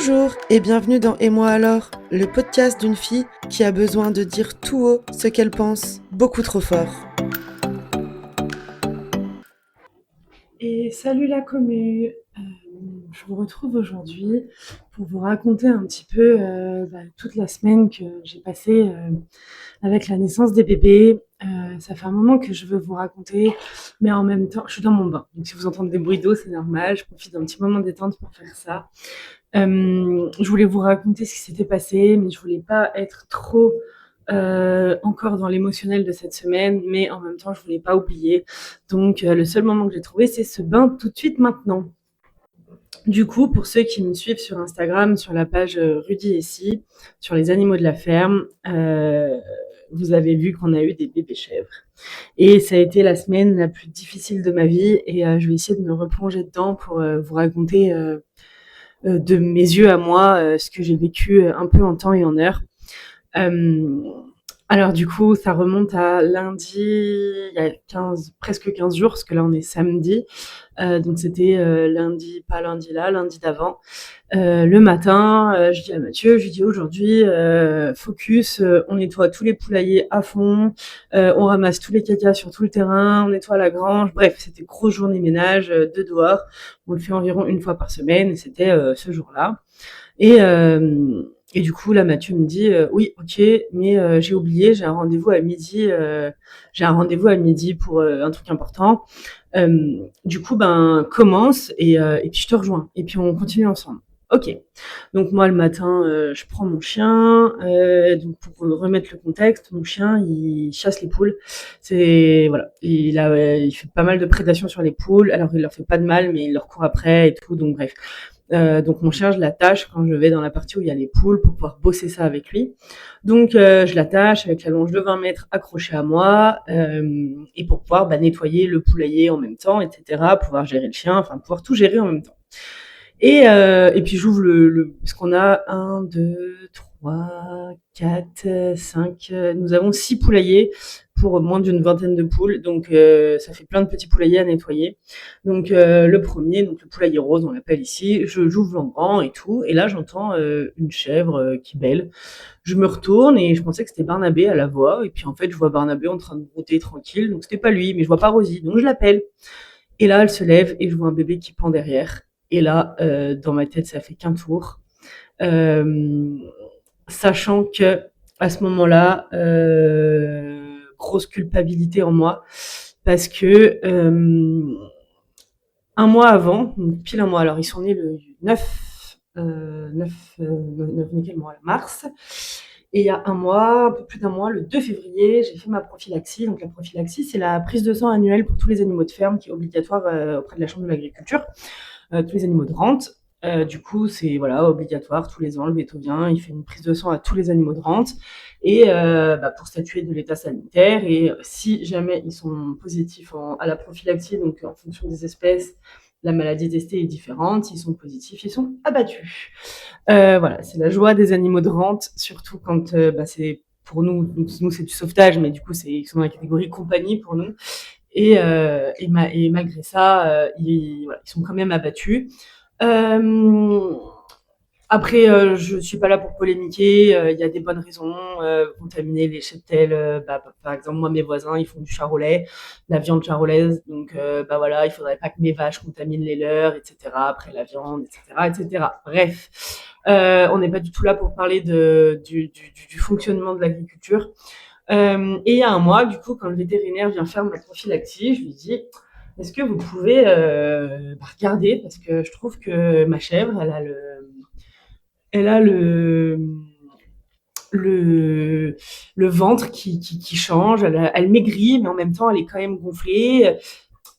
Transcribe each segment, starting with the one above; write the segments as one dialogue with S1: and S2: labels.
S1: Bonjour et bienvenue dans Et moi alors, le podcast d'une fille qui a besoin de dire tout haut ce qu'elle pense, beaucoup trop fort.
S2: Et salut la commu. Je vous retrouve aujourd'hui pour vous raconter un petit peu toute la semaine que j'ai passée avec la naissance des bébés. Ça fait un moment que je veux vous raconter, mais en même temps, je suis dans mon bain. Donc si vous entendez des bruits d'eau, c'est normal. Je profite d'un petit moment de détente pour faire ça. Je voulais vous raconter ce qui s'était passé, mais je voulais pas être trop encore dans l'émotionnel de cette semaine, mais en même temps, je voulais pas oublier. Donc, le seul moment que j'ai trouvé, c'est ce bain tout de suite maintenant. Du coup, pour ceux qui me suivent sur Instagram, sur la page Rudy et Si, sur les animaux de la ferme, vous avez vu qu'on a eu des bébés chèvres. Et ça a été la semaine la plus difficile de ma vie, et je vais essayer de me replonger dedans pour vous raconter de mes yeux à moi ce que j'ai vécu un peu en temps et en heure. Euh, alors du coup, ça remonte à lundi, il y a presque 15 jours, parce que là on est samedi. Donc c'était lundi, pas lundi là, lundi d'avant. Le matin, je dis à Mathieu, je lui dis aujourd'hui, focus, on nettoie tous les poulaillers à fond, on ramasse tous les cacas sur tout le terrain, on nettoie la grange. Bref, c'était grosse journée ménage de dehors. On le fait environ une fois par semaine et c'était ce jour-là. Et du coup, là, Mathieu me dit, oui, ok, mais j'ai oublié, j'ai un rendez-vous à midi. J'ai un rendez-vous à midi pour un truc important. Du coup, ben commence et puis je te rejoins et puis on continue ensemble. Ok. Donc moi le matin, je prends mon chien. Donc pour remettre le contexte, mon chien il chasse les poules. C'est voilà, il fait pas mal de prédation sur les poules. Alors il leur fait pas de mal, mais il leur court après et tout. Donc bref. Donc mon chien, je l'attache quand je vais dans la partie où il y a les poules pour pouvoir bosser ça avec lui. Donc je l'attache avec la longe de 20 mètres accrochée à moi et pour pouvoir nettoyer le poulailler en même temps, etc. Pouvoir gérer le chien, enfin pouvoir tout gérer en même temps. Et puis j'ouvre parce qu'on a 1, 2, 3, 4, 5, nous avons 6 poulaillers pour moins d'une vingtaine de poules. Donc ça fait plein de petits poulaillers à nettoyer. Donc le premier, donc le poulailler rose, on l'appelle ici, j'ouvre l'engrang et tout. Et là j'entends une chèvre qui bêle. Je me retourne et je pensais que c'était Barnabé à la voix. Et puis en fait je vois Barnabé en train de brouter tranquille. Donc c'était pas lui, mais je vois pas Rosie. Donc je l'appelle. Et là, elle se lève et je vois un bébé qui pend derrière. Et là, dans ma tête, ça fait qu'un tour. Euh, Sachant que à ce moment-là, grosse culpabilité en moi, parce que un mois avant, pile un mois, alors ils sont nés le 9, 9 quel mois, mars. Et il y a un mois, un peu plus d'un mois, le 2 février, j'ai fait ma prophylaxie. Donc la prophylaxie, c'est la prise de sang annuelle pour tous les animaux de ferme qui est obligatoire auprès de la Chambre de l'agriculture, tous les animaux de rente. Du coup, c'est voilà obligatoire tous les ans. Le véto vient, il fait une prise de sang à tous les animaux de rente et pour statuer de l'état sanitaire. Et si jamais ils sont positifs à la prophylaxie, donc en fonction des espèces, la maladie testée est différente. S'ils sont positifs, ils sont abattus. Voilà, c'est la joie des animaux de rente, surtout quand c'est pour nous. Donc, nous, c'est du sauvetage, mais du coup, ils sont dans la catégorie compagnie pour nous. Et malgré ça, ils sont quand même abattus. Euh, Après, je suis pas là pour polémiquer. Il y a des bonnes raisons. Contaminer les cheptels. Par exemple, moi, mes voisins, ils font du charolais, la viande charolaise. Donc, voilà, il faudrait pas que mes vaches contaminent les leurs, etc. Après la viande, etc., etc. Bref, on n'est pas du tout là pour parler du fonctionnement de l'agriculture. Et il y a un mois, du coup, quand le vétérinaire vient faire ma prophylaxie, je lui dis est-ce que vous pouvez regarder parce que je trouve que ma chèvre, elle a le, le ventre qui change, elle maigrit, mais en même temps, elle est quand même gonflée.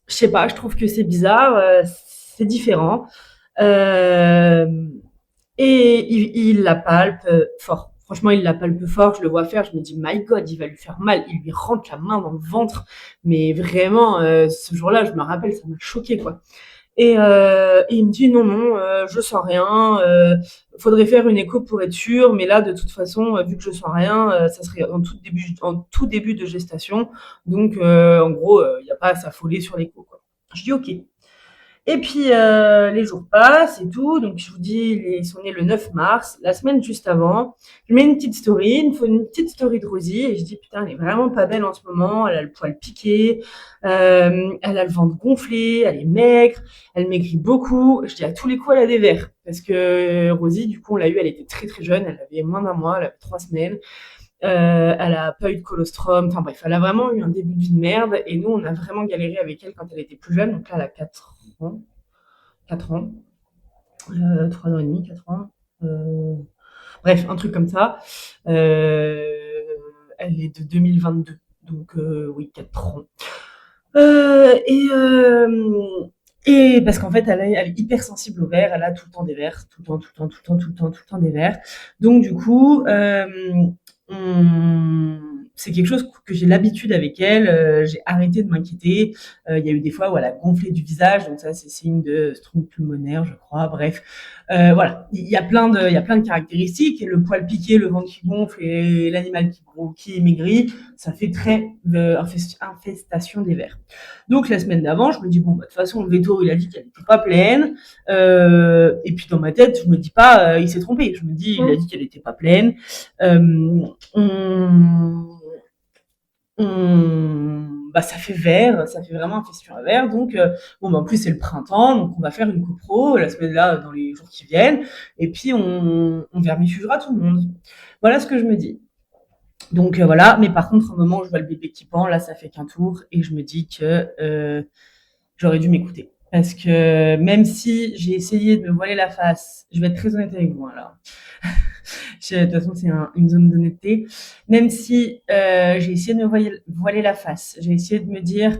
S2: Je sais pas, je trouve que c'est bizarre, c'est différent. Euh, et il la palpe fort. Franchement, il la palpe fort, je le vois faire, je me dis, my God, il va lui faire mal. Il lui rentre la main dans le ventre. Mais vraiment, ce jour-là, je me rappelle, ça m'a choqué, quoi. Et il me dit non, non, je sens rien. Faudrait faire une écho pour être sûr, mais là, de toute façon, vu que je sens rien, ça serait en tout début de gestation. Donc, en gros, il n'y a pas à s'affoler sur l'écho, quoi. Je dis ok. Et puis, les jours passent et tout. Donc, je vous dis, ils sont nés le 9 mars, la semaine juste avant. Je mets une petite story, une petite story de Rosie. Et je dis, putain, elle est vraiment pas belle en ce moment. Elle a le poil piqué. Elle a le ventre gonflé. Elle est maigre. Elle maigrit beaucoup. Je dis, à tous les coups, elle a des verres. Parce que Rosie, du coup, on l'a eu, elle était très très jeune. Elle avait moins d'un mois. Elle avait 3 semaines. Elle a pas eu de colostrum. Enfin bref, elle a vraiment eu un début de vie de merde. Et nous, on a vraiment galéré avec elle quand elle était plus jeune. Donc là, elle a 4 ans. 4 ans. 3 ans et demi, 4 ans. Bref, un truc comme ça. Elle est de 2022. Donc oui, 4 ans. Euh, et, euh, et parce qu'en fait, elle est hyper sensible aux verres. Elle a tout le temps des verres, tout le temps, tout le temps, tout le temps, tout le temps, tout le temps des verres. Donc du coup, c'est quelque chose que j'ai l'habitude avec elle. J'ai arrêté de m'inquiéter. Il y a eu des fois où elle a gonflé du visage, donc ça c'est signe de strombine pulmonaire, je crois. Bref, voilà, il y a plein de caractéristiques. Et le poil piqué, le ventre qui gonfle et l'animal qui maigrit, ça fait très infestation des vers. Donc la semaine d'avant, je me dis bon, bah, de toute façon le veto il a dit qu'elle n'était pas pleine. Et puis dans ma tête, je me dis pas il s'est trompé. Je me dis il a dit qu'elle n'était pas pleine. On, bah, ça fait vert, ça fait vraiment infestation à vert. Donc, bon, bah, en plus, c'est le printemps, donc on va faire une copro la semaine là, dans les jours qui viennent. Et puis, on vermifugera tout le monde. Voilà ce que je me dis. Donc, voilà. Mais par contre, au moment où je vois le bébé qui pend, là, ça fait qu'un tour. Et je me dis que j'aurais dû m'écouter. Parce que même si j'ai essayé de me voiler la face, je vais être très honnête avec vous, hein, là. De toute façon, c'est une zone d'honnêteté. Même si j'ai essayé de me voiler la face, j'ai essayé de me dire,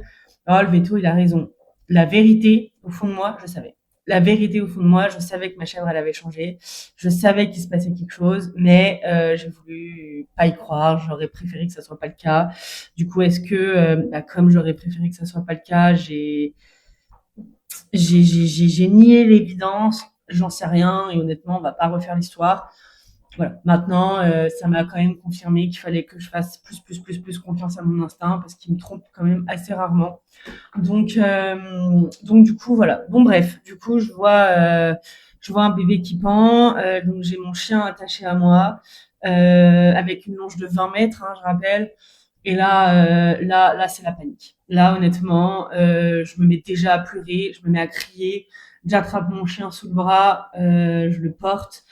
S2: oh, le veto, il a raison. La vérité, au fond de moi, je savais. La vérité, au fond de moi, je savais que ma chèvre, elle avait changé. Je savais qu'il se passait quelque chose, mais j'ai voulu pas y croire. J'aurais préféré que ça soit pas le cas. Du coup, est-ce que, comme j'aurais préféré que ça soit pas le cas, j'ai nié l'évidence. J'en sais rien et honnêtement, on va pas refaire l'histoire. Voilà. Maintenant, ça m'a quand même confirmé qu'il fallait que je fasse plus confiance à mon instinct parce qu'il me trompe quand même assez rarement. Donc du coup, voilà. Bon, bref, du coup, je vois un bébé qui pend. Donc j'ai mon chien attaché à moi avec une longe de 20 mètres, hein, je rappelle. Et là, c'est la panique. Là, honnêtement, je me mets déjà à pleurer, je me mets à crier. J'attrape mon chien sous le bras, je le porte.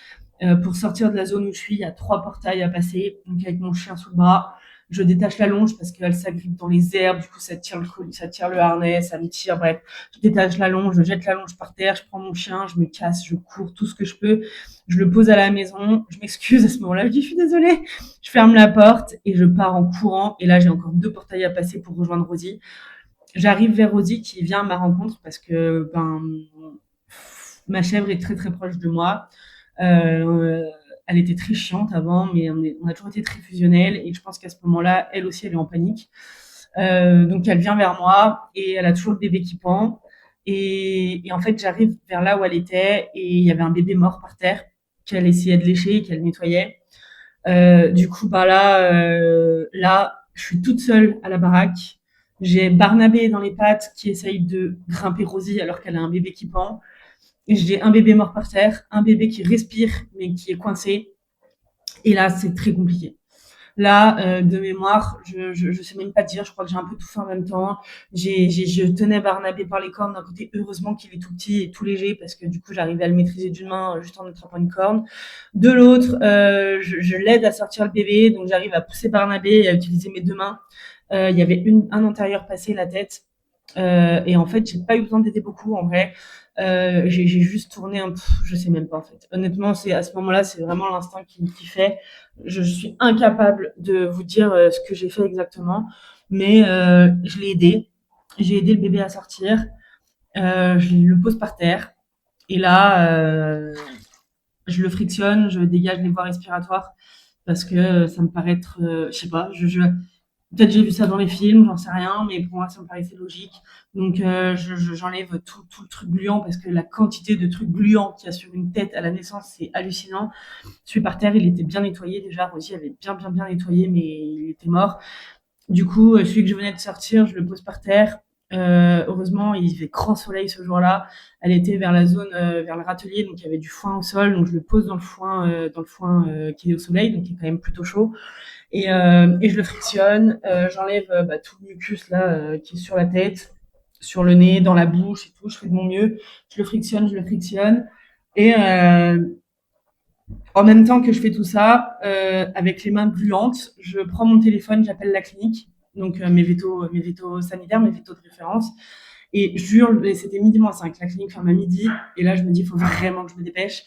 S2: Pour sortir de la zone où je suis, il y a 3 portails à passer. Donc avec mon chien sous le bras, je détache la longe parce qu'elle s'agrippe dans les herbes. Du coup, ça tire le harnais, ça me tire. Bref, je détache la longe, je jette la longe par terre, je prends mon chien, je me casse, je cours tout ce que je peux. Je le pose à la maison. Je m'excuse à ce moment-là. Je dis, je suis désolée. Je ferme la porte et je pars en courant. Et là, j'ai encore 2 portails à passer pour rejoindre Rosie. J'arrive vers Rosie qui vient à ma rencontre parce que ma chèvre est très très proche de moi. Euh, Elle était très chiante avant, mais on a toujours été très fusionnels. Et je pense qu'à ce moment-là, elle aussi, elle est en panique. Donc, elle vient vers moi et elle a toujours le bébé qui pend. Et en fait, j'arrive vers là où elle était et il y avait un bébé mort par terre qu'elle essayait de lécher, qu'elle nettoyait. Du coup, là, je suis toute seule à la baraque. J'ai Barnabé dans les pattes qui essaye de grimper Rosie alors qu'elle a un bébé qui pend. Et j'ai un bébé mort par terre, un bébé qui respire mais qui est coincé. Et là, c'est très compliqué. Là, de mémoire, je sais même pas dire, je crois que j'ai un peu tout fait en même temps. Je tenais Barnabé par les cornes d'un côté, heureusement qu'il est tout petit et tout léger, parce que du coup, j'arrivais à le maîtriser d'une main juste en attrapant une corne. De l'autre, je l'aide à sortir le bébé, donc j'arrive à pousser Barnabé et à utiliser mes 2 mains. Il y avait un antérieur passé, la tête. Et en fait, j'ai pas eu besoin d'aider beaucoup en vrai. J'ai juste tourné je sais même pas en fait. Honnêtement, c'est à ce moment-là, c'est vraiment l'instinct qui fait. Je suis incapable de vous dire ce que j'ai fait exactement, mais je l'ai aidé. J'ai aidé le bébé à sortir. Je le pose par terre et là, je le frictionne, je dégage les voies respiratoires parce que ça me paraît être, je sais pas, peut-être j'ai vu ça dans les films, j'en sais rien, mais pour moi ça me paraissait logique. Donc j'enlève tout le truc gluant parce que la quantité de trucs gluants qu'il y a sur une tête à la naissance, c'est hallucinant. Celui par terre, il était bien nettoyé déjà, Rosie avait bien nettoyé, mais il était mort. Du coup, celui que je venais de sortir, je le pose par terre. Heureusement, il fait grand soleil ce jour-là. Elle était vers la zone, vers le râtelier, donc il y avait du foin au sol. Donc je le pose dans le foin qui est au soleil, donc qui est quand même plutôt chaud. Et je le frictionne. J'enlève tout le mucus là qui est sur la tête, sur le nez, dans la bouche et tout. Je fais de mon mieux. Je le frictionne. Et en même temps que je fais tout ça, avec les mains gluantes, je prends mon téléphone, j'appelle la clinique, donc mes vétos sanitaires, mes vétos de référence. Et je jure, c'était midi moins 5, la clinique ferme à midi. Et là, je me dis, il faut vraiment que je me dépêche.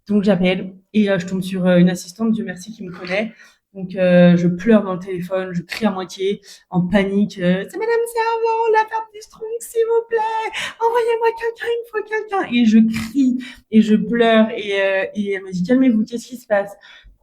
S2: Donc j'appelle et je tombe sur une assistante, Dieu merci, qui me connaît. Donc je pleure dans le téléphone, je crie à moitié, en panique. C'est Madame Servant, la femme du Strong, s'il vous plaît, envoyez-moi quelqu'un, il me faut quelqu'un. Et je crie et je pleure et elle me dit calmez-vous, qu'est-ce qui se passe?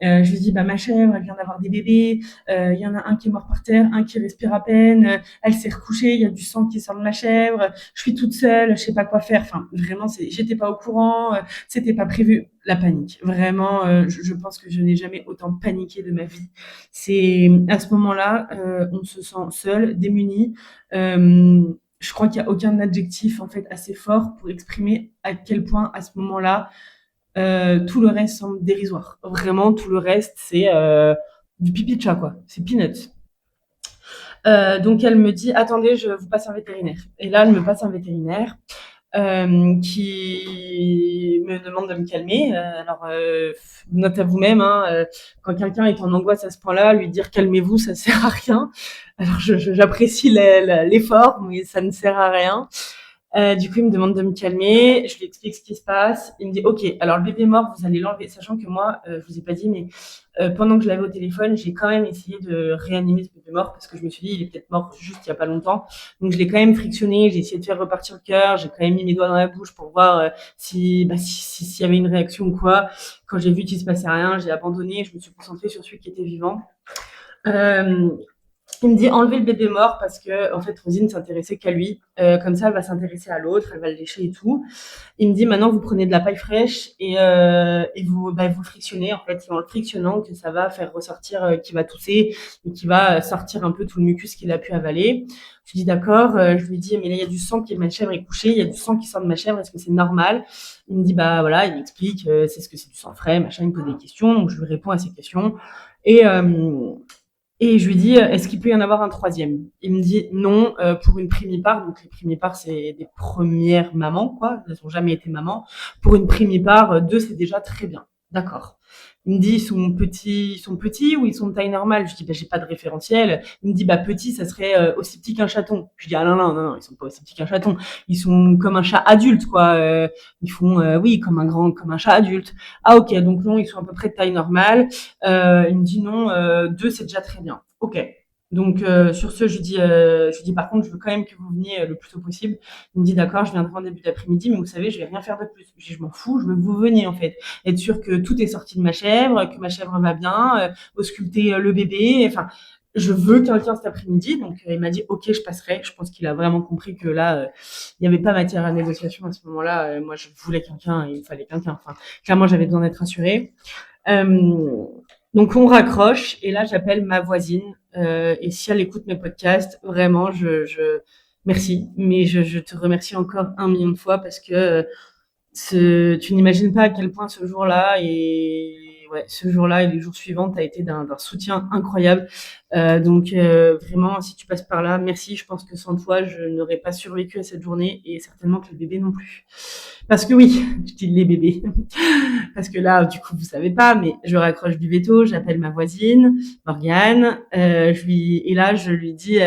S2: Je lui dis bah ma chèvre, elle vient d'avoir des bébés, il y en a un qui est mort par terre, un qui respire à peine, elle s'est recouchée, il y a du sang qui sort de ma chèvre, je suis toute seule, je sais pas quoi faire. Enfin vraiment, j'étais pas au courant, c'était pas prévu. La panique, vraiment, je pense que je n'ai jamais autant paniqué de ma vie. C'est à ce moment-là, on se sent seul, démuni. Je crois qu'il y a aucun adjectif en fait assez fort pour exprimer à quel point à ce moment-là tout le reste semble dérisoire. Vraiment, tout le reste, c'est du pipi de chat, quoi. C'est peanuts. Donc, elle me dit, attendez, je vous passe un vétérinaire. Et là, elle me passe un vétérinaire qui me demande de me calmer. Alors, note à vous-même, hein, quand quelqu'un est en angoisse à ce point-là, lui dire calmez-vous, ça sert à rien. Alors, j'apprécie l'effort, mais ça ne sert à rien. Du coup, il me demande de me calmer. Je lui explique ce qui se passe. Il me dit, OK, alors le bébé mort, vous allez l'enlever. Sachant que moi, je vous ai pas dit, mais pendant que je l'avais au téléphone, j'ai quand même essayé de réanimer ce bébé mort parce que je me suis dit, il est peut-être mort juste il y a pas longtemps. Donc, je l'ai quand même frictionné. J'ai essayé de faire repartir le cœur. J'ai quand même mis mes doigts dans la bouche pour voir s'il y avait une réaction ou quoi. Quand j'ai vu qu'il se passait rien, j'ai abandonné. Je me suis concentrée sur celui qui était vivant. Il me dit enlever le bébé mort parce que en fait Rosine s'intéressait qu'à lui. Comme ça, elle va s'intéresser à l'autre, elle va le lécher et tout. Il me dit maintenant vous prenez de la paille fraîche et vous le frictionnez en fait. C'est en le frictionnant que ça va faire ressortir, qu'il va tousser et qui va sortir un peu tout le mucus qu'il a pu avaler. Je lui dis d'accord. Je lui dis mais là il y a du sang qui est ma chèvre est couchée, il y a du sang qui sort de ma chèvre. Est-ce que c'est normal? Il me dit bah voilà, il m'explique c'est ce que c'est du sang frais, machin. Il me pose des questions, donc je lui réponds à ces questions et et je lui dis, est-ce qu'il peut y en avoir un troisième? Il me dit non, pour une primipare. Donc les primipares, c'est des premières mamans, quoi. Elles n'ont jamais été mamans. Pour une primipare, deux, c'est déjà très bien. D'accord. Il me dit, ils sont petits ou ils sont de taille normale? Je dis, bah, j'ai pas de référentiel. Il me dit, bah, petit, ça serait aussi petit qu'un chaton. Je dis, ah non, non, non, non, ils sont pas aussi petits qu'un chaton. Ils sont comme un chat adulte, quoi. Ils font, oui, comme un chat adulte. Ah, ok, donc non, ils sont à peu près de taille normale. Il me dit non, deux, c'est déjà très bien. Ok. Donc sur ce, je lui dis par contre, je veux quand même que vous veniez le plus tôt possible. Il me dit d'accord, je viendrai en début d'après-midi, mais vous savez, je vais rien faire de plus. Je dis je m'en fous, je veux que vous veniez en fait, être sûr que tout est sorti de ma chèvre, que ma chèvre va bien, ausculter le bébé. Enfin, je veux quelqu'un cet après-midi. Donc il m'a dit ok, je passerai. Je pense qu'il a vraiment compris que là, il n'y avait pas matière à négociation à ce moment-là. Moi, je voulais quelqu'un et il fallait quelqu'un. Enfin, clairement, j'avais besoin d'être rassurée. Donc on raccroche et là j'appelle ma voisine et si elle écoute mes podcasts, vraiment merci, mais je te remercie encore 1 million de fois parce que tu n'imagines pas à quel point ce jour-là et ouais, ce jour-là et les jours suivants, tu as été d'un soutien incroyable. Donc vraiment, si tu passes par là, merci. Je pense que sans toi, je n'aurais pas survécu à cette journée et certainement que le bébé non plus. Parce que oui, je dis les bébés. Parce que là, du coup, vous savez pas, mais je raccroche du veto, j'appelle ma voisine, Morgane, et là, je lui dis,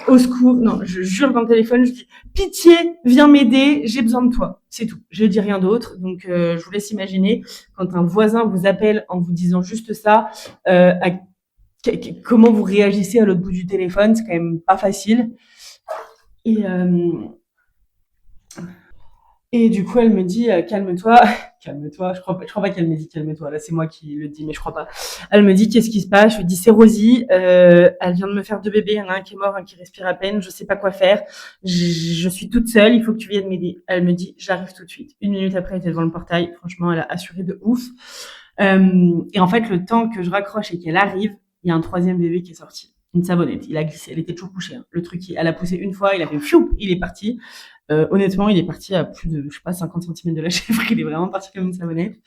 S2: au secours, non, je jure dans le téléphone, je dis pitié, viens m'aider, j'ai besoin de toi. C'est tout. Je dis rien d'autre. Donc, je vous laisse imaginer quand un voisin vous appelle en vous disant juste ça, comment vous réagissez à l'autre bout du téléphone. C'est quand même pas facile. Et du coup, elle me dit calme-toi, calme-toi. Je crois pas qu'elle me dit calme-toi. Là, c'est moi qui le dis, mais je crois pas. Elle me dit qu'est-ce qui se passe. Je lui dis c'est Rosie. Elle vient de me faire 2 bébés. Il y en a un qui est mort, un qui respire à peine. Je sais pas quoi faire. Je suis toute seule. Il faut que tu viennes m'aider. Elle me dit j'arrive tout de suite. 1 minute après, elle était devant le portail. Franchement, elle a assuré de ouf. Et en fait, le temps que je raccroche et qu'elle arrive, il y a un troisième bébé qui est sorti. une savonnette. Il a glissé, elle était toujours couchée. Hein. Le truc, elle a poussé une fois, il a fait fiou, il est parti. Honnêtement, il est parti à plus de, je sais pas, 50 centimètres de la chèvre. Il est vraiment parti comme une savonnette.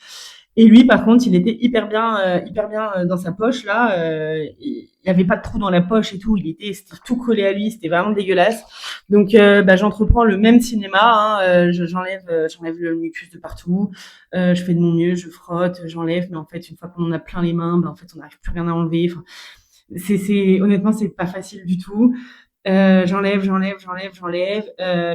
S2: Et lui, par contre, il était hyper bien dans sa poche là. Il y avait pas de trou dans la poche et tout. C'était tout collé à lui. C'était vraiment dégueulasse. Donc, j'entreprends le même cinéma. Hein, j'enlève le mucus de partout. Je fais de mon mieux, je frotte, j'enlève. Mais en fait, une fois qu'on en a plein les mains, en fait, on n'arrive plus rien à enlever. Enfin, honnêtement, c'est pas facile du tout. J'enlève.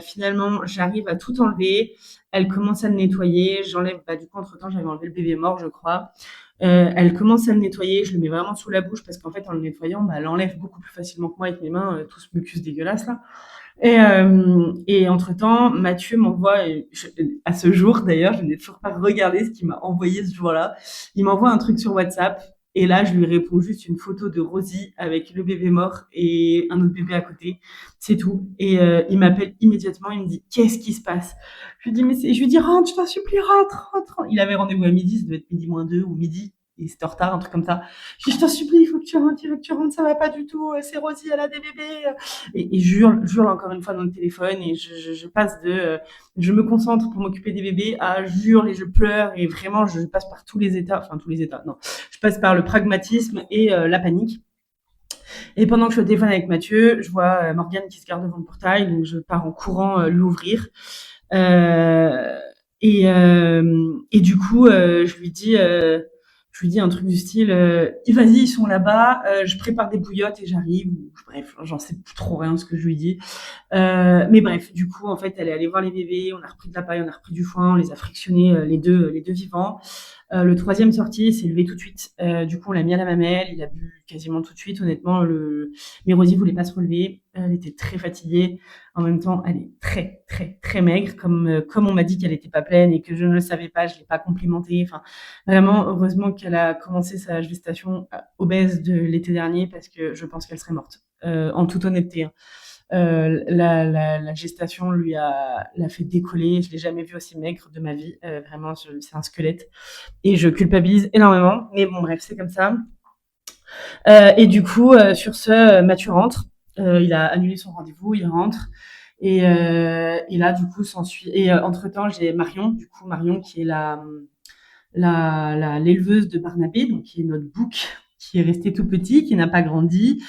S2: Finalement, j'arrive à tout enlever. Elle commence à le nettoyer. J'enlève. Du coup, entre temps, j'avais enlevé le bébé mort, je crois. Elle commence à le nettoyer. Je le mets vraiment sous la bouche parce qu'en fait, en le nettoyant, elle enlève beaucoup plus facilement que moi avec mes mains tout ce mucus dégueulasse là. Et entre-temps, Mathieu m'envoie, à ce jour d'ailleurs, je n'ai toujours pas regardé ce qu'il m'a envoyé ce jour-là. Il m'envoie un truc sur WhatsApp. Et là, je lui réponds juste une photo de Rosie avec le bébé mort et un autre bébé à côté. C'est tout. Et il m'appelle immédiatement. Il me dit, qu'est-ce qui se passe? Je lui dis, rentre, je t'en supplie, rentre. Il avait rendez-vous à midi, ça devait être midi moins 2 ou midi. Et c'était en retard, un truc comme ça. Je t'en supplie, il faut que tu rentres, ça va pas du tout. C'est Rosie, elle a des bébés. Et jure encore une fois dans le téléphone. Et je passe je me concentre pour m'occuper des bébés à jure et je pleure. Et vraiment, je passe par tous les états. Enfin, tous les états, non. Je passe par le pragmatisme et la panique. Et pendant que je suis au téléphone avec Mathieu, je vois Morgane qui se garde devant le portail. Donc, je pars en courant l'ouvrir. Et du coup, je lui dis un truc du style vas-y, ils sont là-bas, je prépare des bouillottes et j'arrive. Bref, j'en sais plus trop rien de ce que je lui dis. Mais bref, du coup, en fait, elle est allée voir les bébés, on a repris de la paille, on a repris du foin, on les a frictionnés les deux vivants. Le troisième sorti s'est levé tout de suite. Du coup, on l'a mis à la mamelle, il a bu quasiment tout de suite. Honnêtement, mais Rosie voulait pas se relever. Elle était très fatiguée. En même temps, elle est très, très, très maigre. Comme on m'a dit qu'elle était pas pleine et que je ne le savais pas, je l'ai pas complimentée. Enfin, vraiment, heureusement qu'elle a commencé sa gestation obèse de l'été dernier parce que je pense qu'elle serait morte. En toute honnêteté. Hein. La gestation l'a fait décoller. Je l'ai jamais vue aussi maigre de ma vie. Vraiment, c'est un squelette. Et je culpabilise énormément. Mais bon, bref, c'est comme ça. Et du coup, sur ce, Mathieu rentre. Il a annulé son rendez-vous, il rentre. Et là, du coup, s'ensuit. Et entre-temps, j'ai Marion, qui est l'éleveuse de Barnabé, donc qui est notre bouc, qui est resté tout petit, qui n'a pas grandi,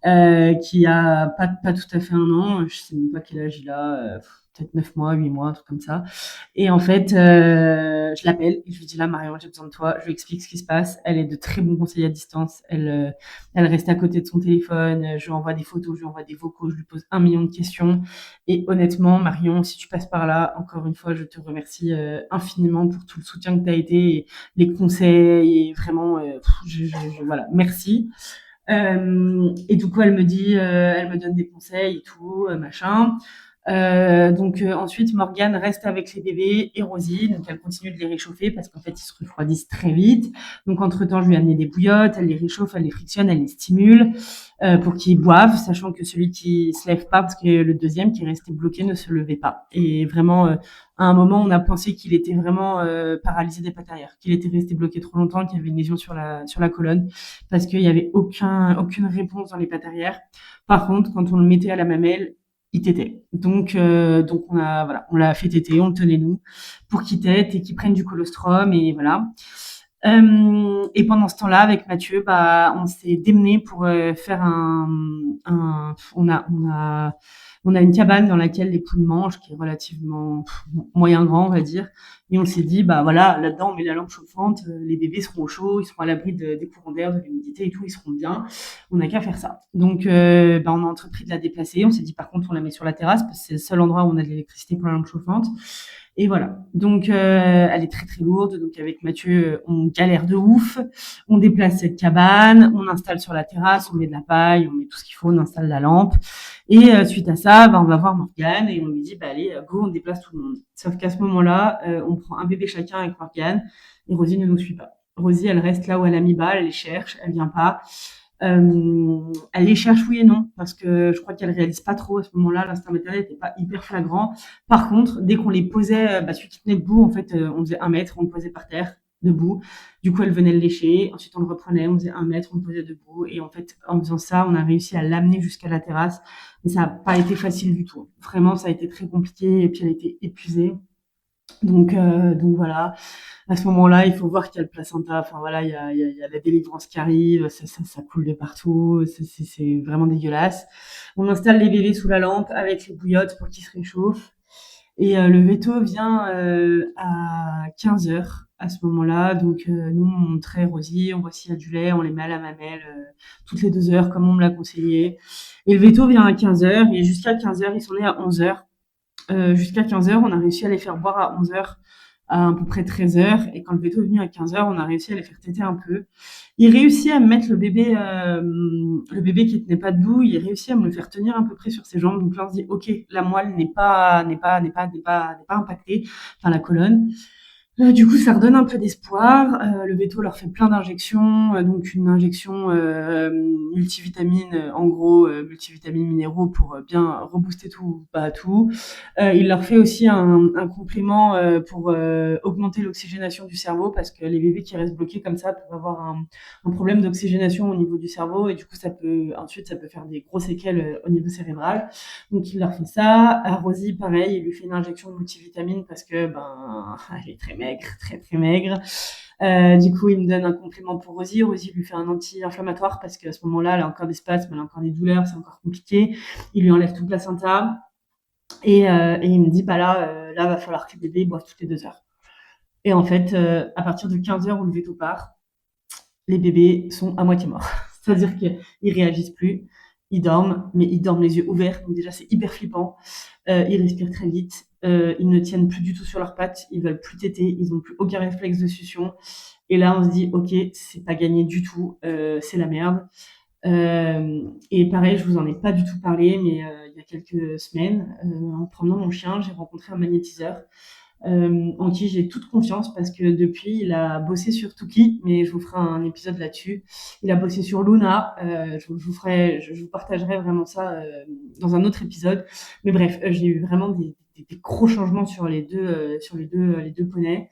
S2: qui a pas tout à fait 1 an. Je sais même pas quel âge il a. Peut-être 9 mois, 8 mois, un truc comme ça. Et en fait, je l'appelle et je lui dis là, Marion, j'ai besoin de toi. Je lui explique ce qui se passe. Elle est de très bons conseils à distance. Elle reste à côté de son téléphone. Je lui envoie des photos, je lui envoie des vocaux, je lui pose 1 million de questions. Et honnêtement, Marion, si tu passes par là, encore une fois, je te remercie infiniment pour tout le soutien que tu as été, et les conseils, et vraiment, voilà, merci. Et du coup, elle me donne des conseils et tout, machin. Ensuite, Morgane reste avec les bébés et Rosie, donc elle continue de les réchauffer parce qu'en fait, ils se refroidissent très vite. Donc, entre-temps, je lui ai amené des bouillottes, elle les réchauffe, elle les frictionne, elle les stimule pour qu'ils boivent, sachant que celui qui se lève pas, parce que le deuxième qui est resté bloqué ne se levait pas. Et vraiment, à un moment, on a pensé qu'il était vraiment paralysé des pattes arrière, qu'il était resté bloqué trop longtemps, qu'il y avait une lésion sur la colonne, parce qu'il y avait aucune réponse dans les pattes arrière. Par contre, quand on le mettait à la mamelle, il tétait. Donc on l'a fait téter, on le tenait nous pour qu'il tète et qu'il prenne du colostrum et voilà. Et pendant ce temps-là, avec Mathieu, on s'est démené pour faire on a une cabane dans laquelle les poules mangent, qui est relativement moyen grand, on va dire. Et on s'est dit, voilà, là-dedans, on met la lampe chauffante, les bébés seront au chaud, ils seront à l'abri des courants d'air, de l'humidité et tout, ils seront bien. On n'a qu'à faire ça. Donc, on a entrepris de la déplacer. On s'est dit, par contre, on la met sur la terrasse parce que c'est le seul endroit où on a de l'électricité pour la lampe chauffante. Et voilà. Donc, elle est très, très lourde. Donc, avec Mathieu, on galère de ouf. On déplace cette cabane, on installe sur la terrasse, on met de la paille, on met tout ce qu'il faut, on installe la lampe. Et suite à ça, on va voir Morgane et on lui dit, allez, go, on déplace tout le monde. Sauf qu'à ce moment-là, on prend un bébé chacun avec Morgane et Rosie ne nous suit pas. Rosie, elle reste là où elle a mis balle, elle les cherche, elle vient pas. Elle les cherche oui et non, parce que je crois qu'elle réalise pas trop à ce moment-là, l'instinct maternel n'était pas hyper flagrant. Par contre, dès qu'on les posait, celui qui tenait debout, en fait, on faisait 1 mètre, on le posait par terre. debout. Du coup, elle venait le lécher. Ensuite, on le reprenait, on faisait 1 mètre, on le posait debout. Et en fait, en faisant ça, on a réussi à l'amener jusqu'à la terrasse. Mais ça n'a pas été facile du tout. Vraiment, ça a été très compliqué. Et puis, elle était épuisée. Donc voilà. À ce moment-là, il faut voir qu'il y a le placenta. Enfin voilà, il y a la délivrance qui arrive. Ça coule de partout. C'est vraiment dégueulasse. On installe les bébés sous la lampe avec les bouillottes pour qu'ils se réchauffent. Et le veto vient à 15 heures à ce moment-là. Donc nous, on traite Rosie, on voit s'il y a du lait, on les met à la mamelle toutes les 2 heures comme on me l'a conseillé. Et le veto vient à 15 heures et jusqu'à 15 heures, ils sont nés à 11 heures. Jusqu'à 15 heures, on a réussi à les faire boire à 11 heures, à peu près 13 heures. Et quand le veto est venu à 15 heures, on a réussi à les faire téter un peu. Il réussit à me mettre le bébé qui tenait pas debout, il réussit à me le faire tenir à peu près sur ses jambes. Donc là, on se dit, ok, la moelle n'est pas impactée, enfin la colonne. Du coup, ça redonne un peu d'espoir. Le veto leur fait plein d'injections, donc une injection multivitamines, en gros, multivitamines minéraux pour bien rebooster tout, pas tout. Il leur fait aussi un complément pour augmenter l'oxygénation du cerveau parce que les bébés qui restent bloqués comme ça peuvent avoir un problème d'oxygénation au niveau du cerveau et du coup, ça peut faire des grosses séquelles au niveau cérébral. Donc, il leur fait ça. À Rosie, pareil, il lui fait une injection de multivitamines parce que, elle est très maigre, très, très maigre. Du coup, il me donne un complément pour Rosie. Rosie lui fait un anti-inflammatoire parce qu'à ce moment-là, elle a encore des spasmes, elle a encore des douleurs, c'est encore compliqué. Il lui enlève tout le placenta. Et il me dit, là, va falloir que le bébé boive toutes les 2 heures. Et en fait, à partir de 15 heures où le veto part, les bébés sont à moitié morts. C'est-à-dire qu'ils réagissent plus, ils dorment, mais ils dorment les yeux ouverts. Donc déjà, c'est hyper flippant. Ils respirent très vite. Ils ne tiennent plus du tout sur leurs pattes. Ils veulent plus téter. Ils n'ont plus aucun réflexe de succion. Et là, on se dit, ok, c'est pas gagné du tout. C'est la merde. Et pareil, je vous en ai pas du tout parlé, mais il y a quelques semaines, en promenant mon chien, j'ai rencontré un magnétiseur en qui j'ai toute confiance parce que depuis, il a bossé sur Tuki, mais je vous ferai un épisode là-dessus. Il a bossé sur Luna, je vous partagerai vraiment ça dans un autre épisode. Mais bref, j'ai eu vraiment des gros changements sur les deux poneys.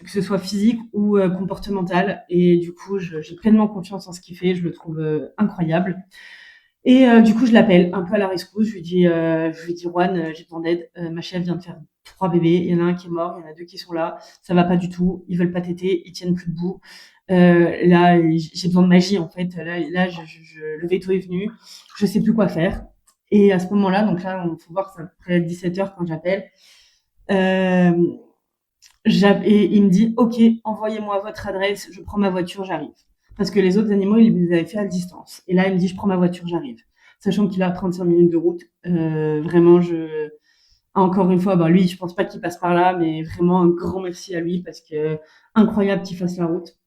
S2: Que ce soit physique ou comportemental. Et du coup, j'ai pleinement confiance en ce qu'il fait. Je le trouve incroyable. Et du coup, je l'appelle un peu à la rescousse. Je lui dis, Juan, j'ai besoin d'aide. Ma chef vient de faire 3 bébés. Il y en a un qui est mort, il y en a 2 qui sont là. Ça va pas du tout. Ils veulent pas téter, ils tiennent plus debout. Là, j'ai besoin de magie en fait. Là, le veto est venu. Je sais plus quoi faire. Et à ce moment-là, donc là, on faut voir, c'est à peu près 17 heures quand j'appelle. Et il me dit, ok, envoyez-moi votre adresse, je prends ma voiture, j'arrive. Parce que les autres animaux, il les avait fait à distance. Et là, il me dit, je prends ma voiture, j'arrive. Sachant qu'il a 35 minutes de route. Vraiment, encore une fois, lui, je pense pas qu'il passe par là, mais vraiment un grand merci à lui parce que incroyable qu'il fasse la route.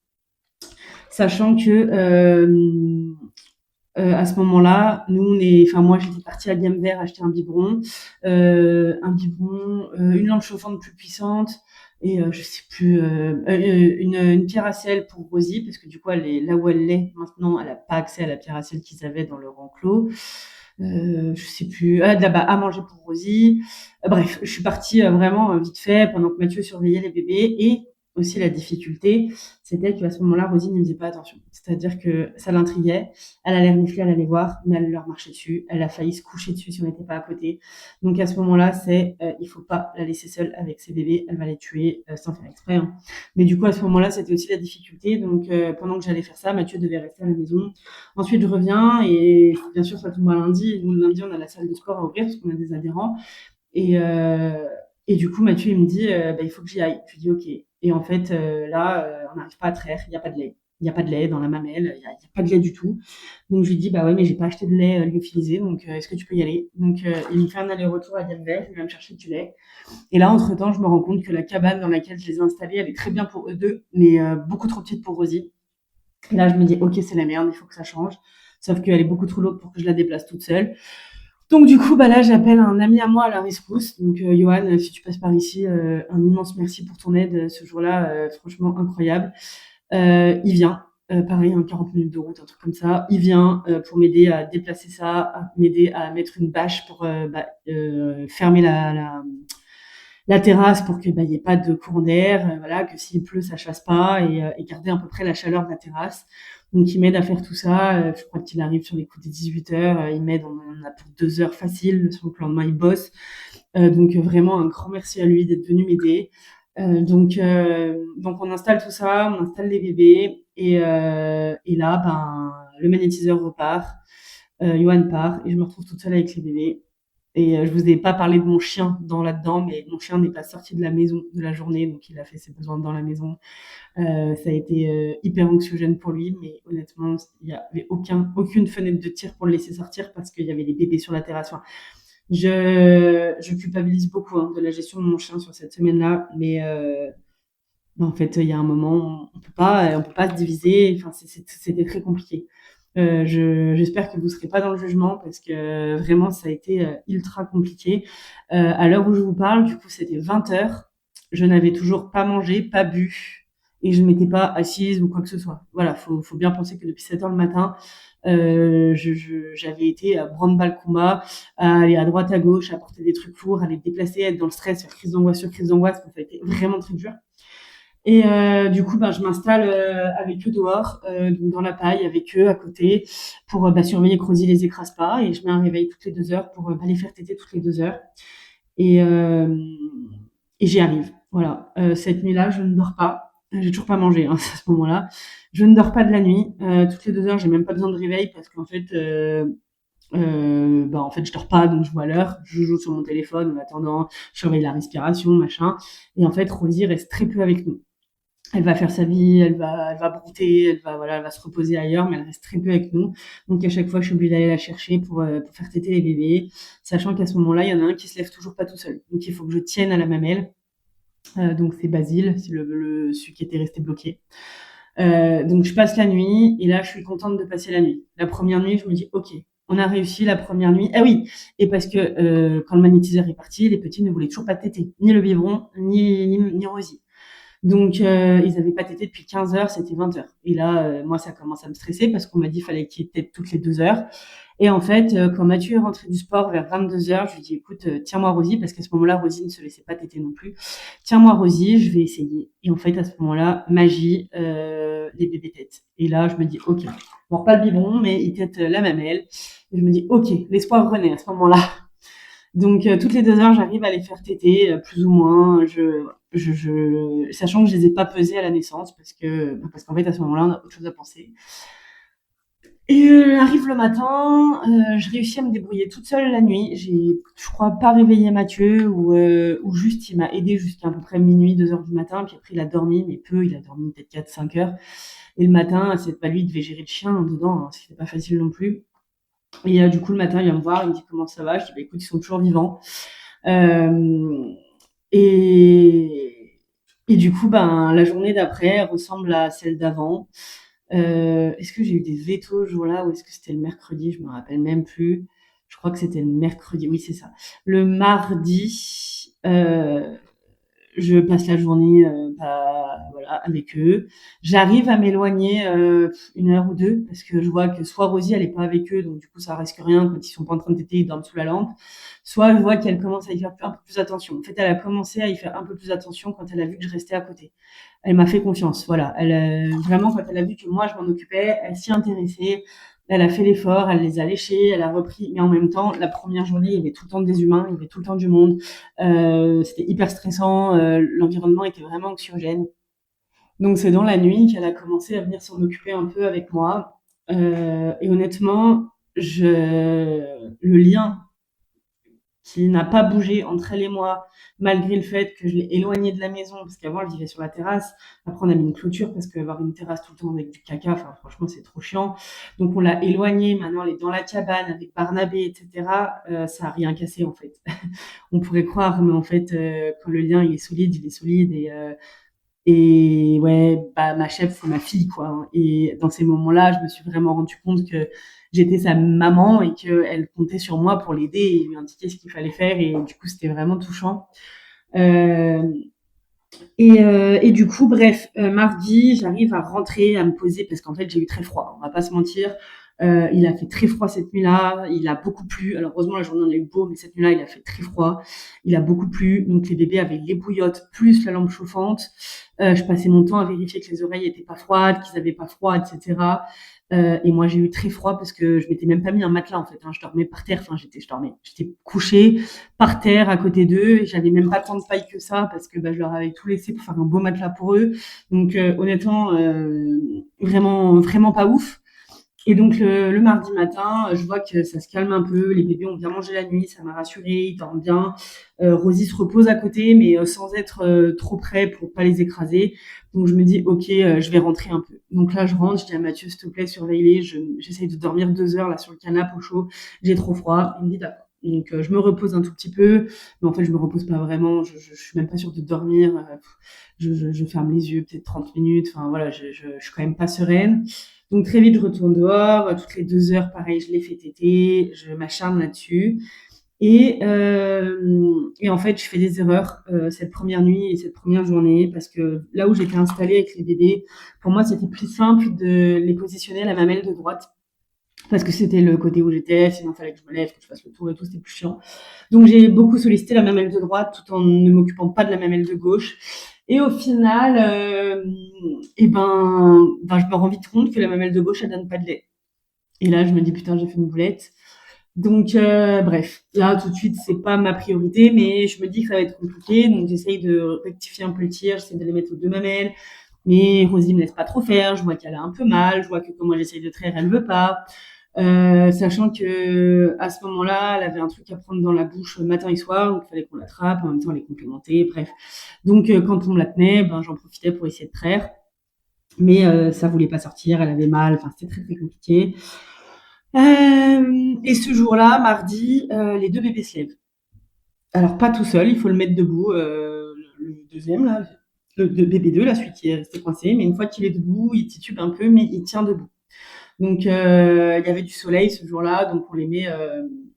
S2: Sachant que à ce moment-là, moi j'étais partie à Gamme Vert acheter un biberon, une lampe chauffante plus puissante et je sais plus une pierre à sel pour Rosie parce que du coup elle est là où elle est maintenant, elle a pas accès à la pierre à sel qu'ils avaient dans leur enclos. Je sais plus, là-bas à manger pour Rosie. Bref, je suis partie vraiment vite fait pendant que Mathieu surveillait les bébés et aussi la difficulté, c'était qu'à ce moment-là, Rosie ne me faisait pas attention. C'est-à-dire que ça l'intriguait, elle allait renifler, elle allait voir, mais elle leur marchait dessus, elle a failli se coucher dessus si on n'était pas à côté. Donc à ce moment-là, il faut pas la laisser seule avec ses bébés, elle va les tuer sans faire exprès. Hein. Mais du coup, à ce moment-là, c'était aussi la difficulté. Donc pendant que j'allais faire ça, Mathieu devait rester à la maison. Ensuite, je reviens et bien sûr, ça tombe à lundi. Nous, le lundi, on a la salle de sport à ouvrir parce qu'on a des adhérents. Et du coup, Mathieu, il me dit, il faut que j'y aille. Je lui dis, ok. Et en fait, là, on n'arrive pas à traire, il n'y a pas de lait. Il n'y a pas de lait dans la mamelle, il n'y a pas de lait du tout. Donc, je lui dis, bah ouais, mais j'ai pas acheté de lait lyophilisé, donc est-ce que tu peux y aller? Donc, il me fait un aller-retour à Diamvert, il va me chercher du lait. Et là, entre-temps, je me rends compte que la cabane dans laquelle je les ai installés, elle est très bien pour eux deux, mais beaucoup trop petite pour Rosie. Et là, je me dis, ok, c'est la merde, il faut que ça change. Sauf qu'elle est beaucoup trop lourde pour que je la déplace toute seule. Donc du coup, là, j'appelle un ami à moi à la rescousse. Donc Johan, si tu passes par ici, un immense merci pour ton aide ce jour-là, franchement incroyable. Il vient, pareil, 40 minutes de route, un truc comme ça. Il vient pour m'aider à déplacer ça, à m'aider à mettre une bâche pour fermer la terrasse pour que il y ait pas de courant d'air, voilà, que s'il pleut, ça chasse pas et garder à peu près la chaleur de la terrasse. Donc il m'aide à faire tout ça. Je crois qu'il arrive sur les coups des 18h. Il m'aide, on a pour 2 heures facile. Sur le lendemain, il bosse. Donc vraiment un grand merci à lui d'être venu m'aider. Donc on installe tout ça, on installe les bébés et là, le magnétiseur repart, Johan part et je me retrouve toute seule avec les bébés. Et je vous ai pas parlé de mon chien dans là-dedans, mais mon chien n'est pas sorti de la maison de la journée, donc il a fait ses besoins dans la maison. Ça a été hyper anxiogène pour lui, mais honnêtement, il n'y avait aucune fenêtre de tir pour le laisser sortir parce qu'il y avait les bébés sur la terrasse. Enfin, je culpabilise beaucoup de la gestion de mon chien sur cette semaine-là, mais en fait, il y a un moment, on peut pas se diviser. Enfin, c'était très compliqué. J'espère que vous serez pas dans le jugement parce que vraiment, ça a été ultra compliqué. À l'heure où je vous parle, du coup, c'était 20h. Je n'avais toujours pas mangé, pas bu, et je m'étais pas assise ou quoi que ce soit. Voilà, faut bien penser que depuis 7h le matin, j'avais été à branle-bas le combat, à aller à droite, à gauche, à porter des trucs lourds, à les déplacer, à être dans le stress, faire crise d'angoisse sur crise d'angoisse. Ça a été vraiment très dur. Et du coup, je m'installe avec eux dehors, donc dans la paille, avec eux à côté, pour surveiller que Rosie les écrase pas. Et je mets un réveil toutes les 2 heures pour les faire téter toutes les 2 heures. Et, euh, et j'y arrive. Voilà. Cette nuit-là, je ne dors pas. J'ai toujours pas mangé à ce moment-là. Je ne dors pas de la nuit. Toutes les 2 heures, j'ai même pas besoin de réveil parce qu'en fait, en fait, je dors pas, donc je vois l'heure. Je joue sur mon téléphone en attendant, je surveille la respiration, machin. Et en fait, Rosie reste très peu avec nous. Elle va faire sa vie, elle va brouter, elle va se reposer ailleurs, mais elle reste très peu avec nous. Donc à chaque fois, je suis obligée d'aller la chercher pour faire téter les bébés, sachant qu'à ce moment-là, il y en a un qui se lève toujours pas tout seul. Donc il faut que je tienne à la mamelle. Donc c'est Basile, c'est celui qui était resté bloqué. Donc je passe la nuit et là, je suis contente de passer la nuit. La première nuit, je me dis ok, on a réussi la première nuit. Ah oui, et parce que quand le magnétiseur est parti, les petits ne voulaient toujours pas téter, ni le biberon, ni Rosie. Donc, ils n'avaient pas tété depuis 15h, c'était 20h. Et là, moi, ça commence à me stresser parce qu'on m'a dit qu'il fallait qu'ils tètent toutes les 2 heures. Et en fait, quand Mathieu est rentré du sport vers 22h, je lui dis écoute, tiens-moi Rosie, parce qu'à ce moment-là, Rosie ne se laissait pas téter non plus. Tiens-moi Rosie, je vais essayer. Et en fait, à ce moment-là, magie, les bébés têtent. Et là, je me dis ok, bon, pas le biberon, mais ils têtent la mamelle. Et je me dis ok, l'espoir renaît à ce moment-là. Donc, toutes les 2 heures, j'arrive à les faire téter, plus ou moins. Sachant que je les ai pas pesés à la naissance parce qu'en fait, à ce moment-là, on a autre chose à penser. Et arrive le matin, je réussis à me débrouiller toute seule la nuit. Je crois, pas réveillé Mathieu ou juste il m'a aidé jusqu'à à peu près minuit, 2 heures du matin. Puis après, il a dormi, mais peu. Il a dormi peut-être 4-5 heures. Et le matin, c'est pas lui, il devait gérer le chien dedans, ce qui n'était pas facile non plus. Et du coup, le matin, il vient me voir, il me dit comment ça va. Je dis écoute, ils sont toujours vivants. Euh, et, et du coup, la journée d'après ressemble à celle d'avant. Est-ce que j'ai eu des vétos ce jour-là ou est-ce que c'était le mercredi? Je me rappelle même plus. Je crois que c'était le mercredi. Oui, c'est ça. Le mardi, je passe la journée voilà, avec eux. J'arrive à m'éloigner 1 heure ou deux parce que je vois que soit Rosie elle est pas avec eux, donc du coup ça risque rien quand ils sont pas en train de téter, ils dorment sous la lampe. Soit je vois qu'elle commence à y faire un peu plus attention. En fait, elle a commencé à y faire un peu plus attention quand elle a vu que je restais à côté. Elle m'a fait confiance, voilà. Vraiment quand elle a vu que moi je m'en occupais, elle s'y intéressait. Elle a fait l'effort, elle les a léchés, elle a repris, mais en même temps, la première journée, il y avait tout le temps des humains, il y avait tout le temps du monde. C'était hyper stressant, l'environnement était vraiment anxiogène. Donc c'est dans la nuit qu'elle a commencé à venir s'en occuper un peu avec moi. Et honnêtement, le lien qui n'a pas bougé entre elle et moi, malgré le fait que je l'ai éloignée de la maison, parce qu'avant, elle vivait sur la terrasse. Après, on a mis une clôture parce qu'avoir une terrasse tout le temps avec du caca, enfin, franchement, c'est trop chiant. Donc, on l'a éloignée. Maintenant, elle est dans la cabane avec Barnabé, etc. Ça a rien cassé, en fait. On pourrait croire, mais en fait, quand le lien, il est solide, il est solide. Et ouais, ma chef, c'est ma fille, quoi. Et dans ces moments-là, je me suis vraiment rendu compte que j'étais sa maman et qu'elle comptait sur moi pour l'aider et lui indiquer ce qu'il fallait faire. Et du coup, c'était vraiment touchant. Euh, et du coup, bref, mardi, j'arrive à rentrer, à me poser parce qu'en fait, j'ai eu très froid. On va pas se mentir. Il a fait très froid cette nuit-là, il a beaucoup plu. Alors heureusement, la journée on a eu beau, mais cette nuit-là, il a fait très froid. Il a beaucoup plu, donc les bébés avaient les bouillottes plus la lampe chauffante. Je passais mon temps à vérifier que les oreilles étaient pas froides, qu'ils avaient pas froid, etc. Et moi, j'ai eu très froid parce que je m'étais même pas mis un matelas en fait. Hein. Je dormais par terre. Enfin, j'étais couchée par terre à côté d'eux. Et j'avais même pas tant de paille que ça parce que je leur avais tout laissé pour faire un beau matelas pour eux. Donc honnêtement, vraiment, vraiment pas ouf. Et donc le mardi matin, je vois que ça se calme un peu, les bébés ont bien mangé la nuit, ça m'a rassurée, ils dorment bien. Rosie se repose à côté, mais sans être trop près pour pas les écraser. Donc je me dis, ok, je vais rentrer un peu. Donc là, je rentre, je dis à Mathieu, s'il te plaît, surveille-les. J'essaye de dormir 2 heures là sur le canapé au chaud. J'ai trop froid. Il me dit d'accord. Donc je me repose un tout petit peu, mais en fait je me repose pas vraiment. Je suis même pas sûre de dormir. Je ferme les yeux peut-être 30 minutes. Enfin voilà, je suis quand même pas sereine. Donc très vite, je retourne dehors. Toutes les 2 heures, pareil, je les fais téter. Je m'acharne là-dessus. Et en fait, je fais des erreurs cette première nuit et cette première journée parce que là où j'étais installée avec les bébés, pour moi, c'était plus simple de les positionner à la mamelle de droite parce que c'était le côté où j'étais. Sinon, il fallait que je me lève, que je fasse le tour et tout, c'était plus chiant. Donc, j'ai beaucoup sollicité la mamelle de droite tout en ne m'occupant pas de la mamelle de gauche. Et au final, je me rends vite compte que la mamelle de gauche, elle donne pas de lait. Et là, je me dis, putain, j'ai fait une boulette. Donc, bref, là, tout de suite, c'est pas ma priorité, mais je me dis que ça va être compliqué. Donc, j'essaye de rectifier un peu le tir, j'essaie de les mettre aux 2 mamelles. Mais Rosie me laisse pas trop faire. Je vois qu'elle a un peu mal. Je vois que quand moi j'essaye de traire, elle veut pas. Sachant que à ce moment-là, elle avait un truc à prendre dans la bouche matin et soir, donc il fallait qu'on l'attrape. En même temps, les complémenter. Bref. Donc, quand on me la tenait, j'en profitais pour essayer de traire. Mais ça voulait pas sortir. Elle avait mal. Enfin, c'était très très compliqué. Et ce jour-là, mardi, les 2 bébés se lèvent. Alors pas tout seul, il faut le mettre debout, le deuxième là, le bébé 2 là, celui qui est resté coincé, mais une fois qu'il est debout, il titube un peu, mais il tient debout. Donc il y avait du soleil ce jour-là, donc on les met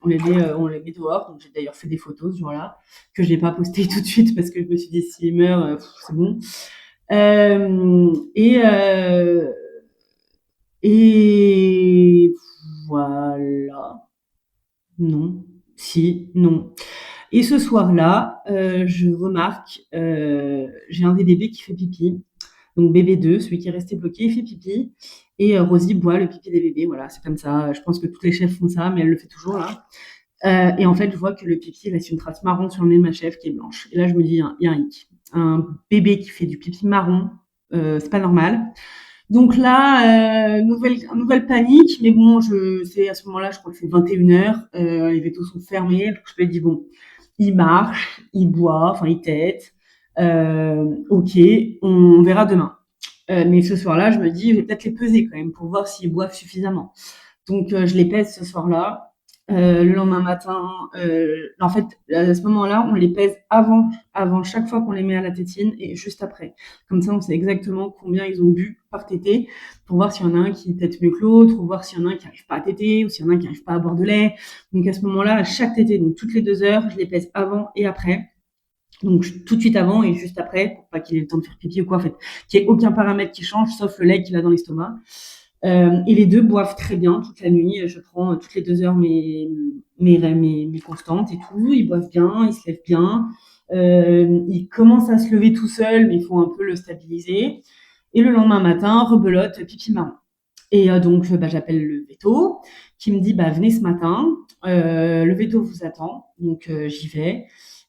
S2: dehors. Donc j'ai d'ailleurs fait des photos ce jour-là, que j'ai pas postées tout de suite parce que je me suis dit s'il meurt, c'est bon. Et voilà. Non. Si, non. Et ce soir-là, je remarque, j'ai un des bébés qui fait pipi. Donc bébé 2, celui qui est resté bloqué, il fait pipi. Et Rosie boit le pipi des bébés. Voilà, c'est comme ça. Je pense que toutes les chefs font ça, mais elle le fait toujours là. Et en fait, je vois que le pipi laisse une trace marron sur le nez de ma chef qui est blanche. Et là, je me dis, il y a un hic. Un bébé qui fait du pipi marron, c'est pas normal. Donc là, nouvelle panique, mais bon, c'est à ce moment-là, je crois que c'est 21h, les vétos sont fermés, donc je me dis bon, il marche, il boit, enfin il tète, ok, on verra demain. Mais ce soir-là, je me dis, je vais peut-être les peser quand même pour voir s'ils boivent suffisamment. Donc je les pèse ce soir-là. Le lendemain matin, en fait, à ce moment-là, on les pèse avant chaque fois qu'on les met à la tétine et juste après. Comme ça, on sait exactement combien ils ont bu par tétée pour voir s'il y en a un qui tète mieux que l'autre, ou voir s'il y en a un qui n'arrive pas à téter, ou s'il y en a un qui n'arrive pas à boire de lait. Donc à ce moment-là, à chaque tétée, donc toutes les 2 heures, je les pèse avant et après. Donc tout de suite avant et juste après, pour pas qu'il ait le temps de faire pipi ou quoi, en fait, qu'il n'y ait aucun paramètre qui change, sauf le lait qu'il a dans l'estomac. Et les 2 boivent très bien toute la nuit. Je prends toutes les 2 heures mes constantes et tout. Ils boivent bien, ils se lèvent bien. Ils commencent à se lever tout seuls, mais il faut un peu le stabiliser. Et le lendemain matin, rebelote, pipi marron. Et donc, j'appelle le veto qui me dit, venez ce matin. Le veto vous attend. Donc, j'y vais.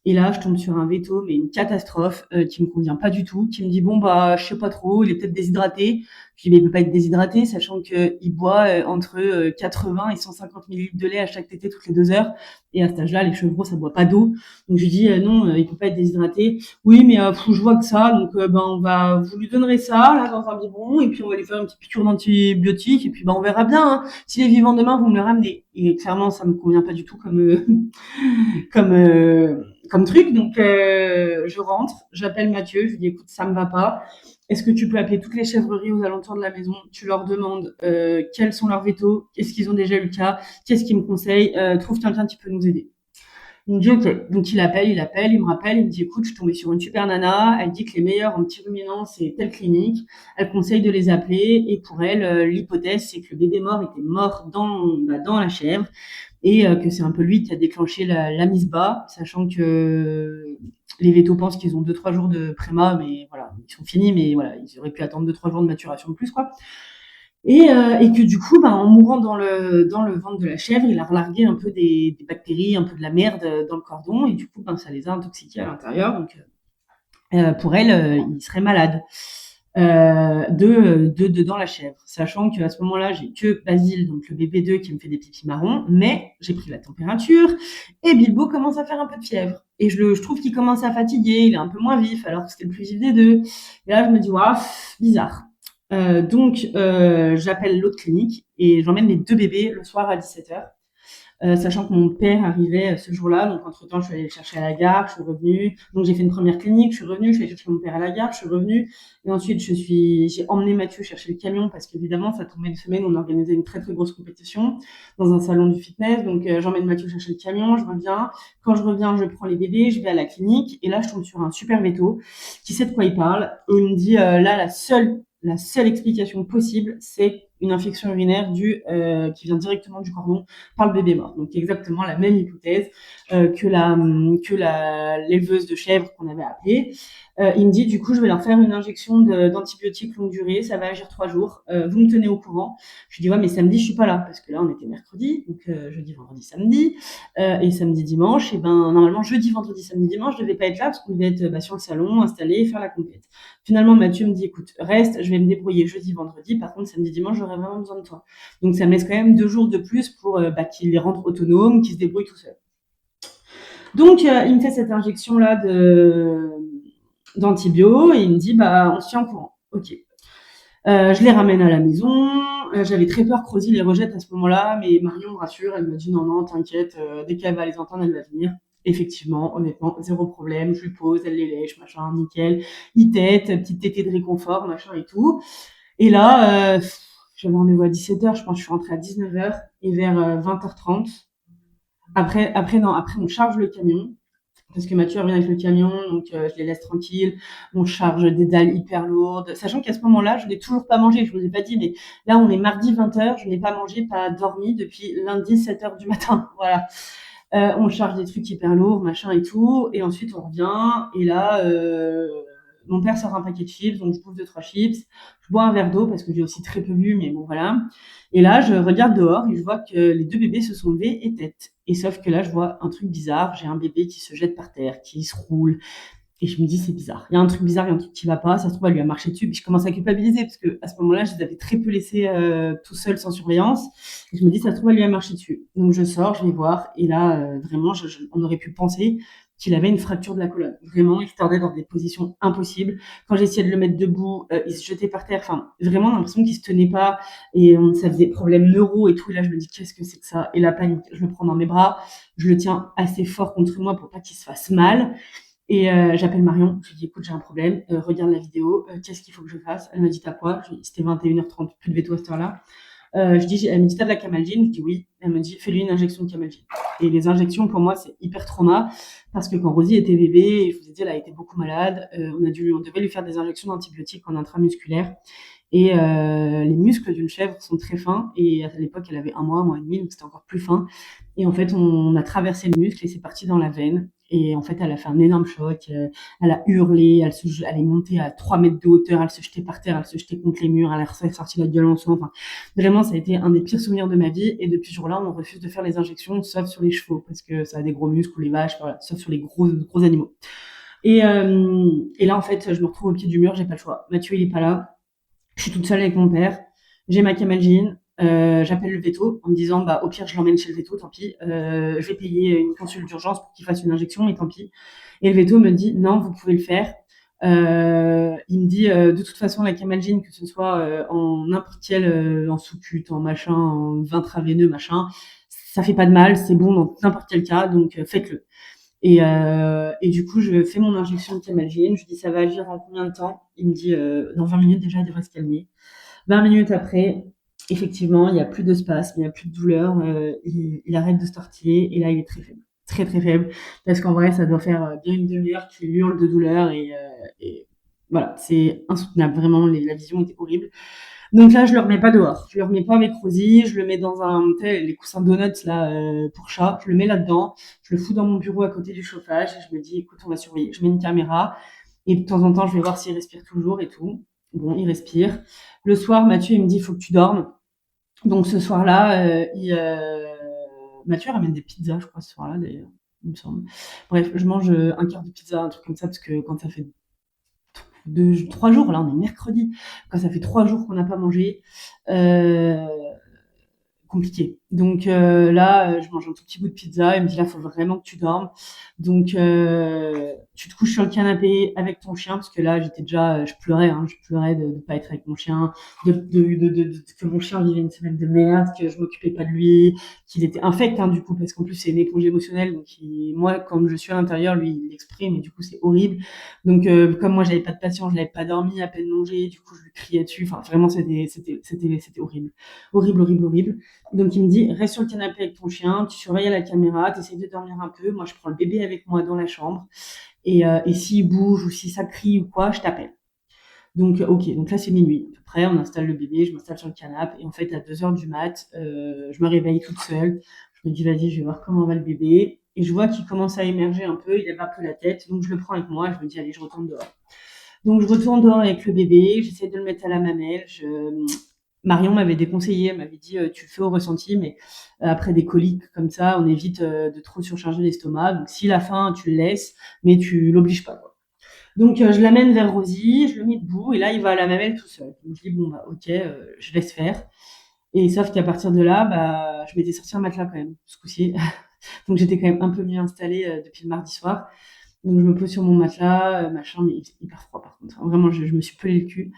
S2: Et là, je tombe sur un veto, mais une catastrophe qui me convient pas du tout, qui me dit bon je sais pas trop, il est peut-être déshydraté. Je dis mais il peut pas être déshydraté, sachant que il boit entre 80 et 150 millilitres de lait à chaque tétée toutes les 2 heures. Et à cet âge-là, les chevreaux ça boit pas d'eau. Donc je lui dis non, il peut pas être déshydraté. Oui, mais je vois que ça, donc vous lui donnerez ça là dans un biberon et puis on va lui faire une petite piqûre d'antibiotiques et puis on verra bien. Hein. S'il est vivant demain, vous me le ramenez. Et clairement, ça me convient pas du tout comme truc. Donc, je rentre, j'appelle Mathieu, je lui dis écoute, ça me va pas. Est-ce que tu peux appeler toutes les chèvreries aux alentours de la maison? Tu leur demandes quels sont leurs vétos, est-ce qu'ils ont déjà eu le cas, qu'est-ce qu'ils me conseillent, trouve quelqu'un qui peut nous aider. Il me dit ok, donc il me rappelle, il me dit écoute, je suis tombée sur une super nana, elle dit que les meilleurs anti-ruminants c'est telle clinique, elle conseille de les appeler et pour elle, l'hypothèse c'est que le bébé mort était mort dans la chèvre et que c'est un peu lui qui a déclenché la mise bas, sachant que les vétos pensent qu'ils ont 2-3 jours de préma, mais voilà, ils sont finis, mais voilà, ils auraient pu attendre 2-3 jours de maturation de plus quoi. Et que du coup, en mourant dans le ventre de la chèvre, il a relargué un peu des bactéries, un peu de la merde dans le cordon, et du coup, ça les a intoxiqués à l'intérieur. Donc, pour elle, il serait malade dans la chèvre. Sachant qu'à ce moment-là, j'ai que Basile, donc le bébé 2, qui me fait des pipis marrons, mais j'ai pris la température, et Bilbo commence à faire un peu de fièvre. Et je trouve qu'il commence à fatiguer, il est un peu moins vif, alors que c'était le plus vif des deux. Et là, je me dis, waouh, bizarre. Donc, j'appelle l'autre clinique et j'emmène les deux bébés le soir à 17h. Sachant que mon père arrivait ce jour-là. Donc, entre-temps, je suis allée le chercher à la gare, je suis revenue. Donc, j'ai fait une première clinique, je suis revenue, je suis allée chercher mon père à la gare, je suis revenue. Et ensuite, j'ai emmené Mathieu chercher le camion parce qu'évidemment, ça tombait une semaine, on organisait une très, très grosse compétition dans un salon du fitness. Donc, j'emmène Mathieu chercher le camion, je reviens. Quand je reviens, je prends les bébés, je vais à la clinique. Et là, je tombe sur un super véto qui sait de quoi il parle. Et il me dit, là, la seule explication possible, c'est une infection urinaire qui vient directement du cordon par le bébé mort. Donc exactement la même hypothèse que l'éleveuse de chèvre qu'on avait appelée. Il me dit du coup je vais leur faire une injection d'antibiotiques longue durée, ça va agir 3 jours. Vous me tenez au courant. Je lui dis ouais mais samedi je suis pas là parce que là on était mercredi, donc jeudi, vendredi, samedi et samedi, dimanche. Et normalement jeudi, vendredi, samedi, dimanche je devais pas être là parce qu'on devait être sur le salon installé et faire la compète. Finalement Mathieu me dit écoute reste, je vais me débrouiller jeudi, vendredi. Par contre samedi, dimanche j'aurai vraiment besoin de toi. Donc ça me laisse quand même 2 jours de plus pour qu'il les rende autonomes, qu'il se débrouille tout seul. Donc il me fait cette injection là d'antibio et il me dit on se tient au courant. Ok. Je les ramène à la maison. J'avais très peur que Rosie les rejette à ce moment-là, mais Marion me rassure. Elle me dit non, non, t'inquiète, dès qu'elle va les entendre, elle va venir. Effectivement, honnêtement, zéro problème. Je lui pose, elle les lèche, machin, nickel. Il tète, petite tétée de réconfort, machin et tout. Et là, j'avais rendez-vous à 17h, je pense que je suis rentrée à 19h et vers 20h30. Après, on charge le camion parce que Mathieu revient avec le camion, donc je les laisse tranquilles. On charge des dalles hyper lourdes, sachant qu'à ce moment-là, je n'ai toujours pas mangé. Je vous ai pas dit, mais là, on est mardi 20h, je n'ai pas mangé, pas dormi depuis lundi 7h du matin. Voilà. On charge des trucs hyper lourds, machin et tout, et ensuite on revient. Et là, mon père sort un paquet de chips, donc je bouffe 2-3 chips. Je bois un verre d'eau parce que j'ai aussi très peu bu, mais bon voilà. Et là, je regarde dehors et je vois que les deux bébés se sont levés et têtent. Et sauf que là, je vois un truc bizarre. J'ai un bébé qui se jette par terre, qui se roule. Et je me dis, c'est bizarre. Il y a un truc bizarre, il y a un truc qui va pas. Ça se trouve, elle lui a marché dessus. Puis je commence à culpabiliser parce que à ce moment-là, je les avais très peu laissés tout seuls, sans surveillance. Et je me dis, ça se trouve, elle lui a marché dessus. Donc je sors, je vais voir. Et là, vraiment, on aurait pu penser qu'il avait une fracture de la colonne. Vraiment, il se tordait dans des positions impossibles. Quand j'essayais de le mettre debout, il se jetait par terre. Enfin, vraiment, l'impression qu'il se tenait pas. Et ça faisait problème neuro et tout. Et là, je me dis, qu'est-ce que c'est que ça? Et la panique, je le prends dans mes bras. Je le tiens assez fort contre moi pour pas qu'il se fasse mal. Et j'appelle Marion, je lui dis écoute j'ai un problème, regarde la vidéo, qu'est-ce qu'il faut que je fasse? Elle me dit t'as quoi? C'était 21h30, plus de veto à cette heure-là. Elle me dit t'as de la Camalgine? Je dis oui. Elle me dit fais-lui une injection de Camalgine. Et les injections pour moi c'est hyper trauma parce que quand Rosie était bébé, je vous ai dit elle a été beaucoup malade, on devait lui faire des injections d'antibiotiques en intramusculaire. Et les muscles d'une chèvre sont très fins. Et à l'époque, elle avait un mois et demi, donc c'était encore plus fin. Et en fait, on a traversé le muscle et c'est parti dans la veine. Et en fait, elle a fait un énorme choc. Elle a hurlé, elle est montée à 3 mètres de hauteur, elle se jetait par terre, elle se jetait contre les murs, elle a sorti la gueule en sang. Enfin, vraiment, ça a été un des pires souvenirs de ma vie. Et depuis ce jour-là, on refuse de faire les injections, sauf sur les chevaux, parce que ça a des gros muscles, ou les vaches, voilà, sauf sur les gros, gros animaux. Et là, en fait, je me retrouve au pied du mur, j'ai pas le choix. Mathieu, il est pas là. Je suis toute seule avec mon père. J'ai ma Camalgine. J'appelle le veto en me disant au pire je l'emmène chez le veto, tant pis. Je vais payer une consulte d'urgence pour qu'il fasse une injection et tant pis. Et le veto me dit non, vous pouvez le faire. Il me dit de toute façon la Camalgine, que ce soit en n'importe quel, en sous-cut, en machin, en intraveineux, machin, ça fait pas de mal, c'est bon dans n'importe quel cas, donc faites-le. Et du coup, je fais mon injection de Camalgine. Je lui dis ça va agir en combien de temps? Il me dit dans 20 minutes déjà, il devrait se calmer. 20 minutes après, effectivement, il n'y a plus de spasme, il n'y a plus de douleur, il arrête de se tortiller et là, il est très faible. très, très faible parce qu'en vrai, ça doit faire, bien une demi-heure qu'il hurle de douleur et voilà, c'est insoutenable. Vraiment, la vision était horrible. Donc là, je le remets pas dehors. Je le remets pas avec Rosie. Je le mets dans un, tu sais, les coussins donuts là pour chat. Je le mets là-dedans. Je le fous dans mon bureau à côté du chauffage. Et je me dis, écoute, on va surveiller. Je mets une caméra et de temps en temps, je vais voir s'il respire toujours et tout. Bon, il respire. Le soir, Mathieu, il me dit, il faut que tu dormes. Donc ce soir-là, Mathieu ramène des pizzas, je crois, ce soir-là d'ailleurs, il me semble. Bref, je mange un quart de pizza, un truc comme ça, parce que quand ça fait 3 jours, là on est mercredi, quand ça fait 3 jours qu'on n'a pas mangé, euh, compliqué. Donc là, je mange un tout petit bout de pizza. Il me dit là, il faut vraiment que tu dormes. Donc tu te couches sur le canapé avec ton chien parce que là, j'étais déjà, je pleurais, hein, je pleurais de ne pas être avec mon chien, que mon chien vivait une semaine de merde, que je m'occupais pas de lui, qu'il était infect hein, du coup parce qu'en plus c'est une éponge émotionnelle. Donc moi, quand je suis à l'intérieur, lui, il l'exprime et du coup c'est horrible. Donc comme moi, j'avais pas de patience, je n'avais pas dormi, à peine mangé, du coup je lui criais dessus. Enfin vraiment, c'était horrible, horrible, horrible, horrible. Donc, il me dit, reste sur le canapé avec ton chien, tu surveilles à la caméra, tu essaies de dormir un peu. Moi, je prends le bébé avec moi dans la chambre. Et s'il bouge ou si ça crie ou quoi, je t'appelle. Donc, ok, donc là, c'est minuit. Après, on installe le bébé, je m'installe sur le canapé. Et en fait, à 2 heures du mat, je me réveille toute seule. Je me dis, vas-y, je vais voir comment va le bébé. Et je vois qu'il commence à émerger un peu, il lève un peu la tête. Donc, je le prends avec moi. Je me dis, allez, je retourne dehors. Donc, je retourne dehors avec le bébé. J'essaie de le mettre à la mamelle. Marion m'avait déconseillé, elle m'avait dit tu le fais au ressenti, mais après des coliques comme ça, on évite de trop surcharger l'estomac. Donc si la faim, tu le laisses, mais tu l'obliges pas. Quoi. Donc je l'amène vers Rosie, je le mets debout, et là il va à la mamelle tout seul. Donc je dis bon bah ok, je laisse faire. Et sauf qu'à partir de là, bah, je m'étais sorti un matelas quand même, ce coup-ci. Donc j'étais quand même un peu mieux installée depuis le mardi soir. Donc je me pose sur mon matelas, machin, mais il fait hyper froid par contre. Vraiment, je me suis pelé le cul.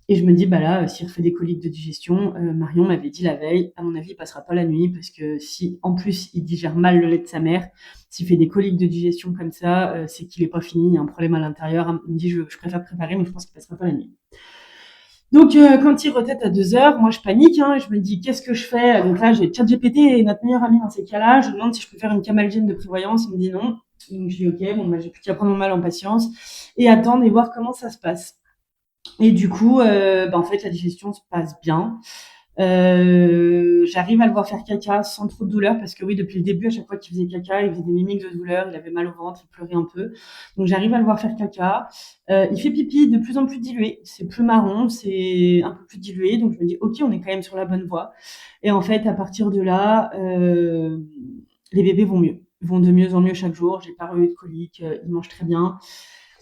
S2: Et je me dis, bah là, s'il refait des coliques de digestion, Marion m'avait dit la veille, à mon avis, il passera pas la nuit parce que si en plus il digère mal le lait de sa mère, s'il fait des coliques de digestion comme ça, c'est qu'il est pas fini, il y a un problème à l'intérieur. Il me dit, je préfère préparer, mais je pense qu'il passera pas la nuit. Donc quand il retête à 2 heures, moi je panique, hein, et je me dis qu'est-ce que je fais. Donc là j'ai ChatGPT et notre meilleur ami dans ces cas-là. Je lui demande si je peux faire une camalgène de prévoyance. Il me dit non. Donc je dis ok, bon bah j'ai plus qu'à prendre mon mal en patience et attendre et voir comment ça se passe. Et du coup, bah, en fait, la digestion se passe bien. J'arrive à le voir faire caca sans trop de douleur parce que oui, depuis le début, à chaque fois qu'il faisait caca, il faisait des mimiques de douleur, il avait mal au ventre, il pleurait un peu. Donc j'arrive à le voir faire caca. Il fait pipi de plus en plus dilué. C'est plus marron, c'est un peu plus dilué. Donc je me dis, ok, on est quand même sur la bonne voie. Et en fait, à partir de là, les bébés vont mieux. Ils vont de mieux en mieux chaque jour. J'ai pas eu de coliques, ils mangent très bien.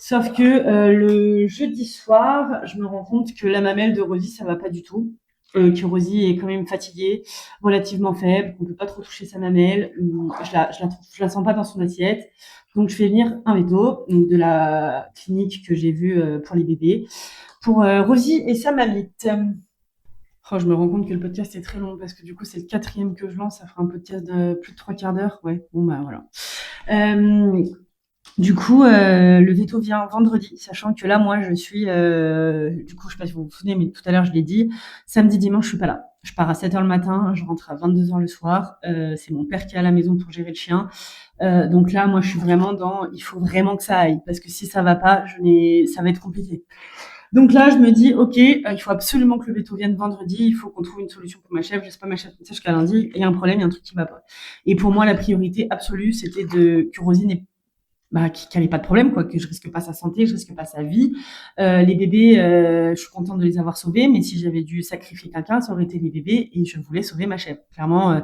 S2: Sauf que le jeudi soir, je me rends compte que la mamelle de Rosie, ça va pas du tout. Que Rosie est quand même fatiguée, relativement faible, qu'on peut pas trop toucher sa mamelle. Je la sens pas dans son assiette. Donc je fais venir un veto donc de la clinique que j'ai vue pour les bébés, pour Rosie et sa mamite. Oh, je me rends compte que le podcast est très long parce que du coup c'est le quatrième que je lance, ça fera un podcast de plus de 3 quarts d'heure. Ouais, bon bah voilà. Du coup, le veto vient vendredi, sachant que là, moi, je suis, du coup, je sais pas si vous vous souvenez, mais tout à l'heure, je l'ai dit, samedi, dimanche, je suis pas là. Je pars à 7 heures le matin, je rentre à 22 heures le soir. C'est mon père qui est à la maison pour gérer le chien. Donc là, moi, je suis vraiment dans, il faut vraiment que ça aille, parce que si ça va pas, ça va être compliqué. Donc là, je me dis, ok, il faut absolument que le veto vienne vendredi. Il faut qu'on trouve une solution pour ma chef. Je laisse pas ma chef comme ça jusqu'à lundi. Il y a un problème, il y a un truc qui va pas. Et pour moi, la priorité absolue, c'était que Rosie n'ait qu'il n'y avait pas de problème, quoi, que je risque pas sa santé, je risque pas sa vie. Les bébés, je suis contente de les avoir sauvés, mais si j'avais dû sacrifier quelqu'un, ça aurait été les bébés et je voulais sauver ma chèvre. Clairement,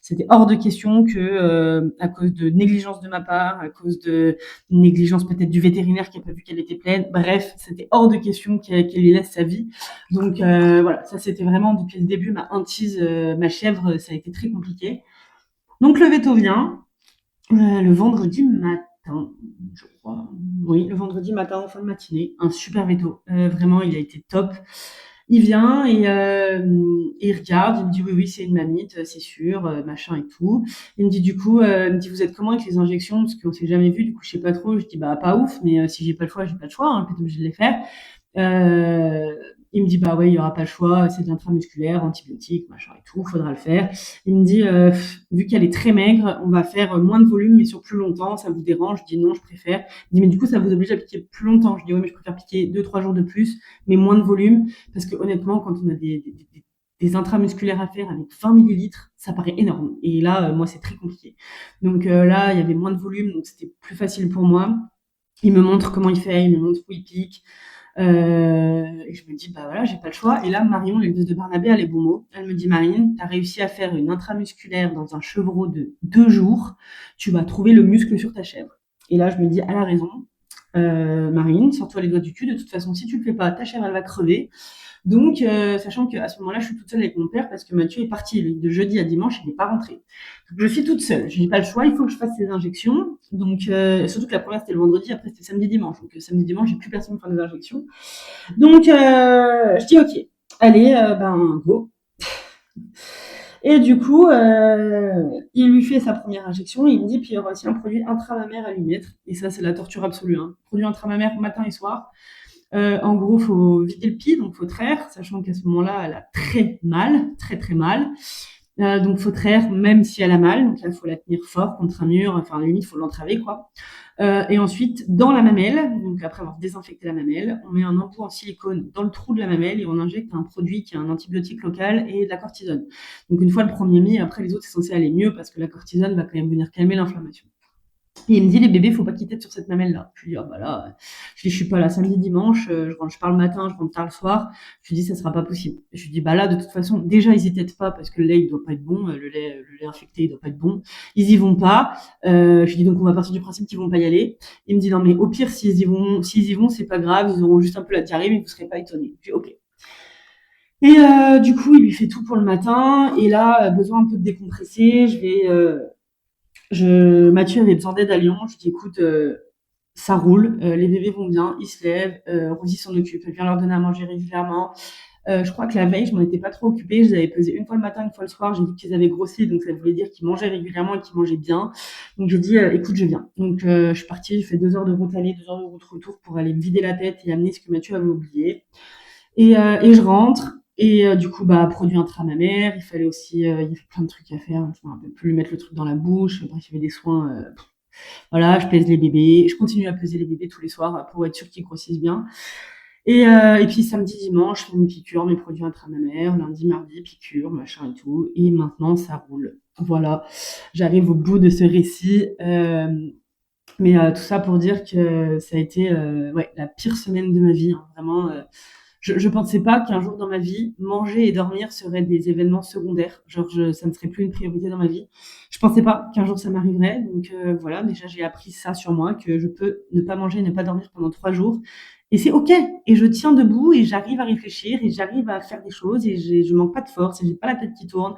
S2: c'était hors de question que, à cause de négligence de ma part, à cause de négligence peut-être du vétérinaire qui a pas vu qu'elle était pleine, bref, c'était hors de question qu'elle y laisse sa vie. Donc voilà, ça c'était vraiment depuis le début ma hantise, ma chèvre, ça a été très compliqué. Donc le veto vient le vendredi matin. Je crois. Oui, le vendredi matin, en fin de matinée. Un super veto. Vraiment, il a été top. Il vient et il regarde. Il me dit oui, oui, c'est une mamite, c'est sûr, machin et tout. Il me dit du coup, il me dit vous êtes comment avec les injections parce qu'on s'est jamais vu. Du coup, je sais pas trop. Je dis bah pas ouf, mais si j'ai pas le choix, j'ai pas le choix. Hein, peut-être obligé de les faire. Euh, il me dit, bah ouais, il y aura pas le choix, c'est de l'intramusculaire, antibiotiques, machin et tout, faudra le faire. Il me dit, vu qu'elle est très maigre, on va faire moins de volume, mais sur plus longtemps, ça vous dérange? Je dis non, je préfère. Il dit, mais du coup, ça vous oblige à piquer plus longtemps. Je dis, ouais, mais je préfère piquer 2, 3 jours de plus, mais moins de volume, parce que honnêtement, quand on a des intramusculaires à faire avec 20 millilitres, ça paraît énorme. Et là, moi, c'est très compliqué. Donc là, il y avait moins de volume, donc c'était plus facile pour moi. Il me montre comment il fait, il me montre où il pique. Et je me dis, bah voilà, j'ai pas le choix. Et là, Marion, l'éleveuse de Barnabé, a les bons mots. Elle me dit, Marine, tu as réussi à faire une intramusculaire dans un chevreau de 2 jours. Tu vas trouver le muscle sur ta chèvre. Et là, je me dis, elle a raison. Marine, sors-toi les doigts du cul. De toute façon, si tu le fais pas, ta chèvre, elle va crever. Donc, sachant qu'à ce moment-là, je suis toute seule avec mon père parce que Mathieu est parti lui, de jeudi à dimanche, il n'est pas rentré. Donc, je suis toute seule. Je n'ai pas le choix, il faut que je fasse ces injections. Donc, surtout que la première, c'était le vendredi, après, c'était samedi-dimanche. Donc, samedi-dimanche, j'ai plus personne pour faire des injections. Donc, je dis OK. Allez, ben, go. Et du coup, il lui fait sa première injection. Et il me dit, puis il y aura aussi un produit intramamaire à lui mettre. Et ça, c'est la torture absolue. Hein. Produit intramamaire matin et soir. En gros, il faut vider le pied, donc il faut traire, sachant qu'à ce moment-là, elle a très mal, très très mal. Donc il faut traire même si elle a mal. Donc là, il faut la tenir fort contre un mur. Enfin, limite, il faut l'entraver, quoi. Et ensuite, dans la mamelle, donc après avoir désinfecté la mamelle, on met un embout en silicone dans le trou de la mamelle et on injecte un produit qui est un antibiotique local et de la cortisone. Donc une fois le premier mis, après les autres, c'est censé aller mieux parce que la cortisone va quand même venir calmer l'inflammation. Et il me dit, les bébés, faut pas qu'ils têtent sur cette mamelle-là. Je lui dis, ah bah là, je suis pas là samedi, dimanche, je pars le matin, je rentre tard le soir. Je lui dis, ça sera pas possible. Je lui dis, bah là, de toute façon, déjà, ils y têtent pas parce que le lait, il doit pas être bon, le lait infecté, il doit pas être bon. Ils y vont pas. Je lui dis, donc, on va partir du principe qu'ils vont pas y aller. Il me dit, non, mais au pire, s'ils y vont, c'est pas grave, ils auront juste un peu la diarrhée, mais vous serez pas étonnés. Je dis, ok. Et du coup, il lui fait tout pour le matin. Et là, besoin un peu de décompresser. Mathieu avait besoin d'aide à Lyon. Je lui dis, écoute, ça roule, les bébés vont bien, ils se lèvent, Rosie s'en occupe, elle vient leur donner à manger régulièrement. Je crois que la veille, je m'en étais pas trop occupée, je les avais pesés une fois le matin, une fois le soir, j'ai dit qu'ils avaient grossi, donc ça voulait dire qu'ils mangeaient régulièrement et qu'ils mangeaient bien. Donc j'ai dit, écoute, je viens. Donc je suis partie, j'ai fait 2 heures de route aller, 2 heures de route retour pour aller me vider la tête et amener ce que Mathieu avait oublié. Et je rentre. Et du coup, bah, produit intramamaire, il fallait aussi, il y avait plein de trucs à faire, je ne me rappelle plus, lui mettre le truc dans la bouche, bref, il y avait des soins. Voilà, je pèse les bébés, je continue à peser les bébés tous les soirs pour être sûre qu'ils grossissent bien. Et puis samedi, dimanche, je fais une piqûre, mes produits intramamaires, lundi, mardi, piqûre, machin et tout. Et maintenant, ça roule. Voilà, j'arrive au bout de ce récit. Mais tout ça pour dire que ça a été ouais, la pire semaine de ma vie. Hein, vraiment, je ne pensais pas qu'un jour dans ma vie, manger et dormir seraient des événements secondaires. Genre, ça ne serait plus une priorité dans ma vie. Je ne pensais pas qu'un jour ça m'arriverait. Donc voilà, déjà j'ai appris ça sur moi, que je peux ne pas manger et ne pas dormir pendant 3 jours. Et c'est OK. Et je tiens debout et j'arrive à réfléchir et j'arrive à faire des choses et je manque pas de force et j'ai pas la tête qui tourne.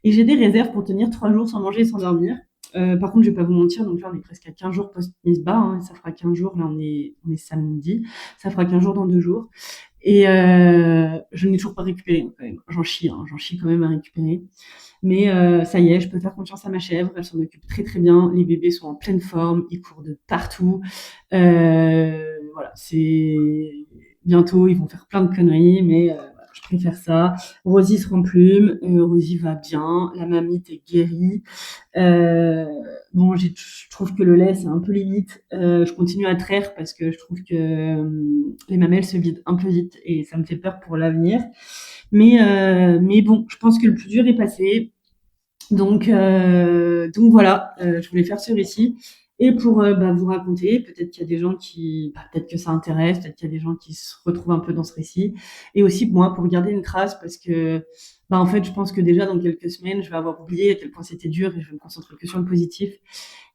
S2: Et j'ai des réserves pour tenir 3 jours sans manger et sans dormir. Par contre, je vais pas vous mentir, donc là, on est presque à 15 jours post-Misbah, hein, ça fera 15 jours, là, on est samedi, ça fera 15 jours dans 2 jours. Et je n'ai toujours pas récupéré, quand même. J'en chie quand même à récupérer. Mais ça y est, je peux faire confiance à ma chèvre, elle s'en occupe très très bien, les bébés sont en pleine forme, ils courent de partout. Voilà, c'est bientôt, ils vont faire plein de conneries, mais voilà, je préfère ça. Rosie se remplume, Rosie va bien, la mamite est guérie. Bon, je trouve que le lait, c'est un peu limite. Je continue à traire parce que je trouve que les mamelles se vident un peu vite et ça me fait peur pour l'avenir. Mais bon, je pense que le plus dur est passé. Donc voilà, je voulais faire ce récit. Et pour bah, vous raconter, peut-être qu'il y a des gens peut-être que ça intéresse, peut-être qu'il y a des gens qui se retrouvent un peu dans ce récit. Et aussi moi, pour garder une trace, parce que bah, en fait, je pense que déjà dans quelques semaines, je vais avoir oublié à quel point c'était dur et je vais me concentrer que sur le positif.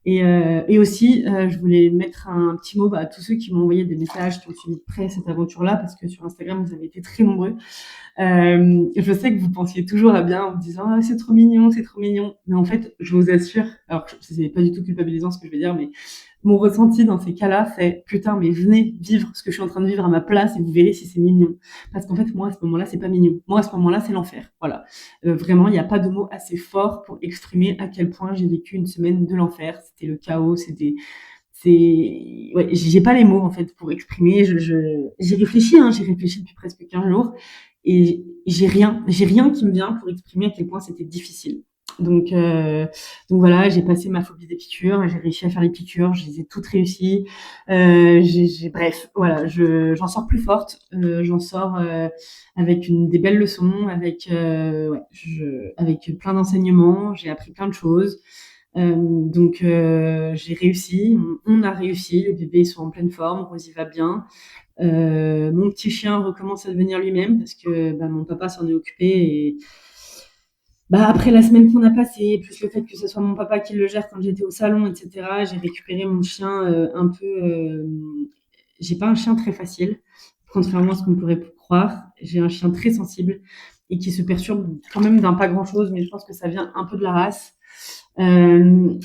S2: Et aussi, je voulais mettre un petit mot à tous ceux qui m'ont envoyé des messages, qui ont suivi de près cette aventure-là, parce que sur Instagram, vous avez été très nombreux. Je sais que vous pensiez toujours à bien en vous disant ah, c'est trop mignon, c'est trop mignon. Mais en fait, je vous assure, alors c'est pas du tout culpabilisant ce que je vais dire, mais mon ressenti dans ces cas-là, c'est putain, mais venez vivre ce que je suis en train de vivre à ma place et vous verrez si c'est mignon. Parce qu'en fait, moi, à ce moment-là, c'est pas mignon. Moi, à ce moment-là, c'est l'enfer. Voilà. Vraiment, il n'y a pas de mots assez forts pour exprimer à quel point j'ai vécu une semaine de l'enfer. C'était le chaos, ouais, j'ai pas les mots en fait pour exprimer. J'y réfléchis, hein, j'y réfléchis depuis presque 15 jours et j'ai rien qui me vient pour exprimer à quel point c'était difficile. Donc, euh, donc voilà, j'ai passé ma phobie des piqûres, j'ai réussi à faire les piqûres, je les ai toutes réussies. Bref, voilà, j'en sors plus forte, j'en sors avec des belles leçons, avec plein d'enseignements, j'ai appris plein de choses. J'ai réussi, on a réussi, les bébés sont en pleine forme, Rosie va bien. Mon petit chien recommence à devenir lui-même parce que mon papa s'en est occupé et après la semaine qu'on a passée, plus le fait que ce soit mon papa qui le gère quand j'étais au salon, etc., j'ai récupéré mon chien un peu. J'ai pas un chien très facile, contrairement à ce qu'on pourrait croire. J'ai un chien très sensible et qui se perturbe quand même d'un pas grand-chose, mais je pense que ça vient un peu de la race. J'ai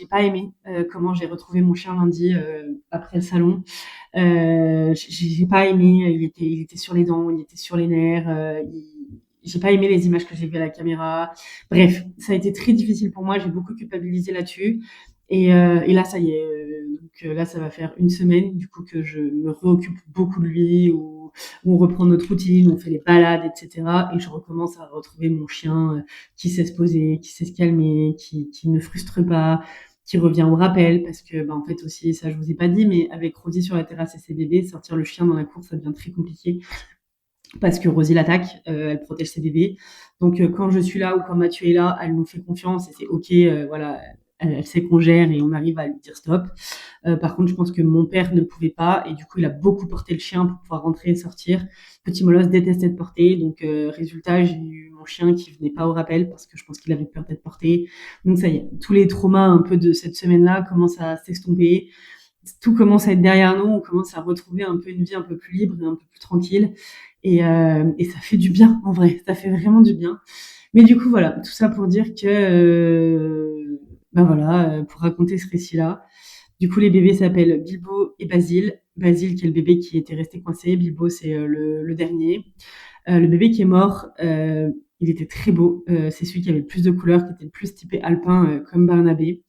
S2: pas aimé comment j'ai retrouvé mon chien lundi après le salon. J'ai pas aimé, il était sur les dents, il était sur les nerfs, j'ai pas aimé les images que j'ai vues à la caméra. Bref, ça a été très difficile pour moi, j'ai beaucoup culpabilisé là-dessus. Et là, ça y est, là, ça va faire une semaine du coup que je me réoccupe beaucoup de lui, où on reprend notre routine, on fait les balades, etc. Et je recommence à retrouver mon chien qui sait se poser, qui sait se calmer, qui ne frustre pas, qui revient au rappel, parce que en fait aussi, ça je vous ai pas dit, mais avec Rosie sur la terrasse et ses bébés, sortir le chien dans la cour, ça devient très compliqué parce que Rosie l'attaque, elle protège ses bébés. Donc quand je suis là ou quand Mathieu est là, elle nous fait confiance et c'est ok, voilà, elle sait qu'on gère et on arrive à lui dire stop. Par contre, je pense que mon père ne pouvait pas et du coup, il a beaucoup porté le chien pour pouvoir rentrer et sortir. Petit Molosse détestait de porter, donc résultat, j'ai eu mon chien qui venait pas au rappel parce que je pense qu'il avait peur d'être porté. Donc ça y est, tous les traumas un peu de cette semaine-là commencent à s'estomper. Tout commence à être derrière nous, on commence à retrouver un peu une vie un peu plus libre et un peu plus tranquille. Et ça fait du bien, en vrai, ça fait vraiment du bien. Mais du coup, voilà, tout ça pour dire que, pour raconter ce récit-là. Du coup, les bébés s'appellent Bilbo et Basile. Basile, qui est le bébé qui était resté coincé. Bilbo, c'est le dernier. Le bébé qui est mort, il était très beau. C'est celui qui avait le plus de couleurs, qui était le plus typé alpin, comme Barnabé.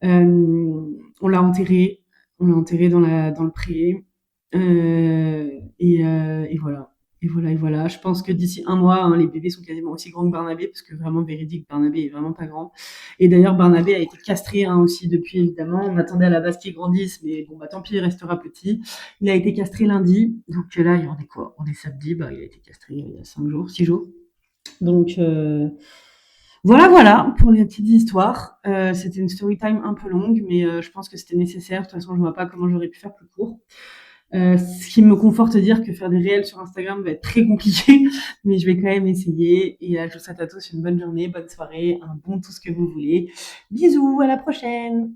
S2: On l'a enterré. On l'a enterré dans le pré. Et voilà. Et voilà. Je pense que d'ici un mois, hein, les bébés sont quasiment aussi grands que Barnabé, parce que vraiment véridique, Barnabé est vraiment pas grand. Et d'ailleurs, Barnabé a été castré aussi depuis, évidemment. On attendait à la base qu'il grandisse, mais bon, tant pis, il restera petit. Il a été castré lundi. Donc là, il y en est quoi? On est samedi, il a été castré il y a 5 jours, 6 jours. Donc voilà pour les petites histoires. C'était une story time un peu longue, mais je pense que c'était nécessaire. De toute façon, je vois pas comment j'aurais pu faire plus court. Ce qui me conforte de dire que faire des réels sur Instagram va être très compliqué, mais je vais quand même essayer. Et je vous souhaite à tous une bonne journée, bonne soirée, un bon tout ce que vous voulez. Bisous, à la prochaine!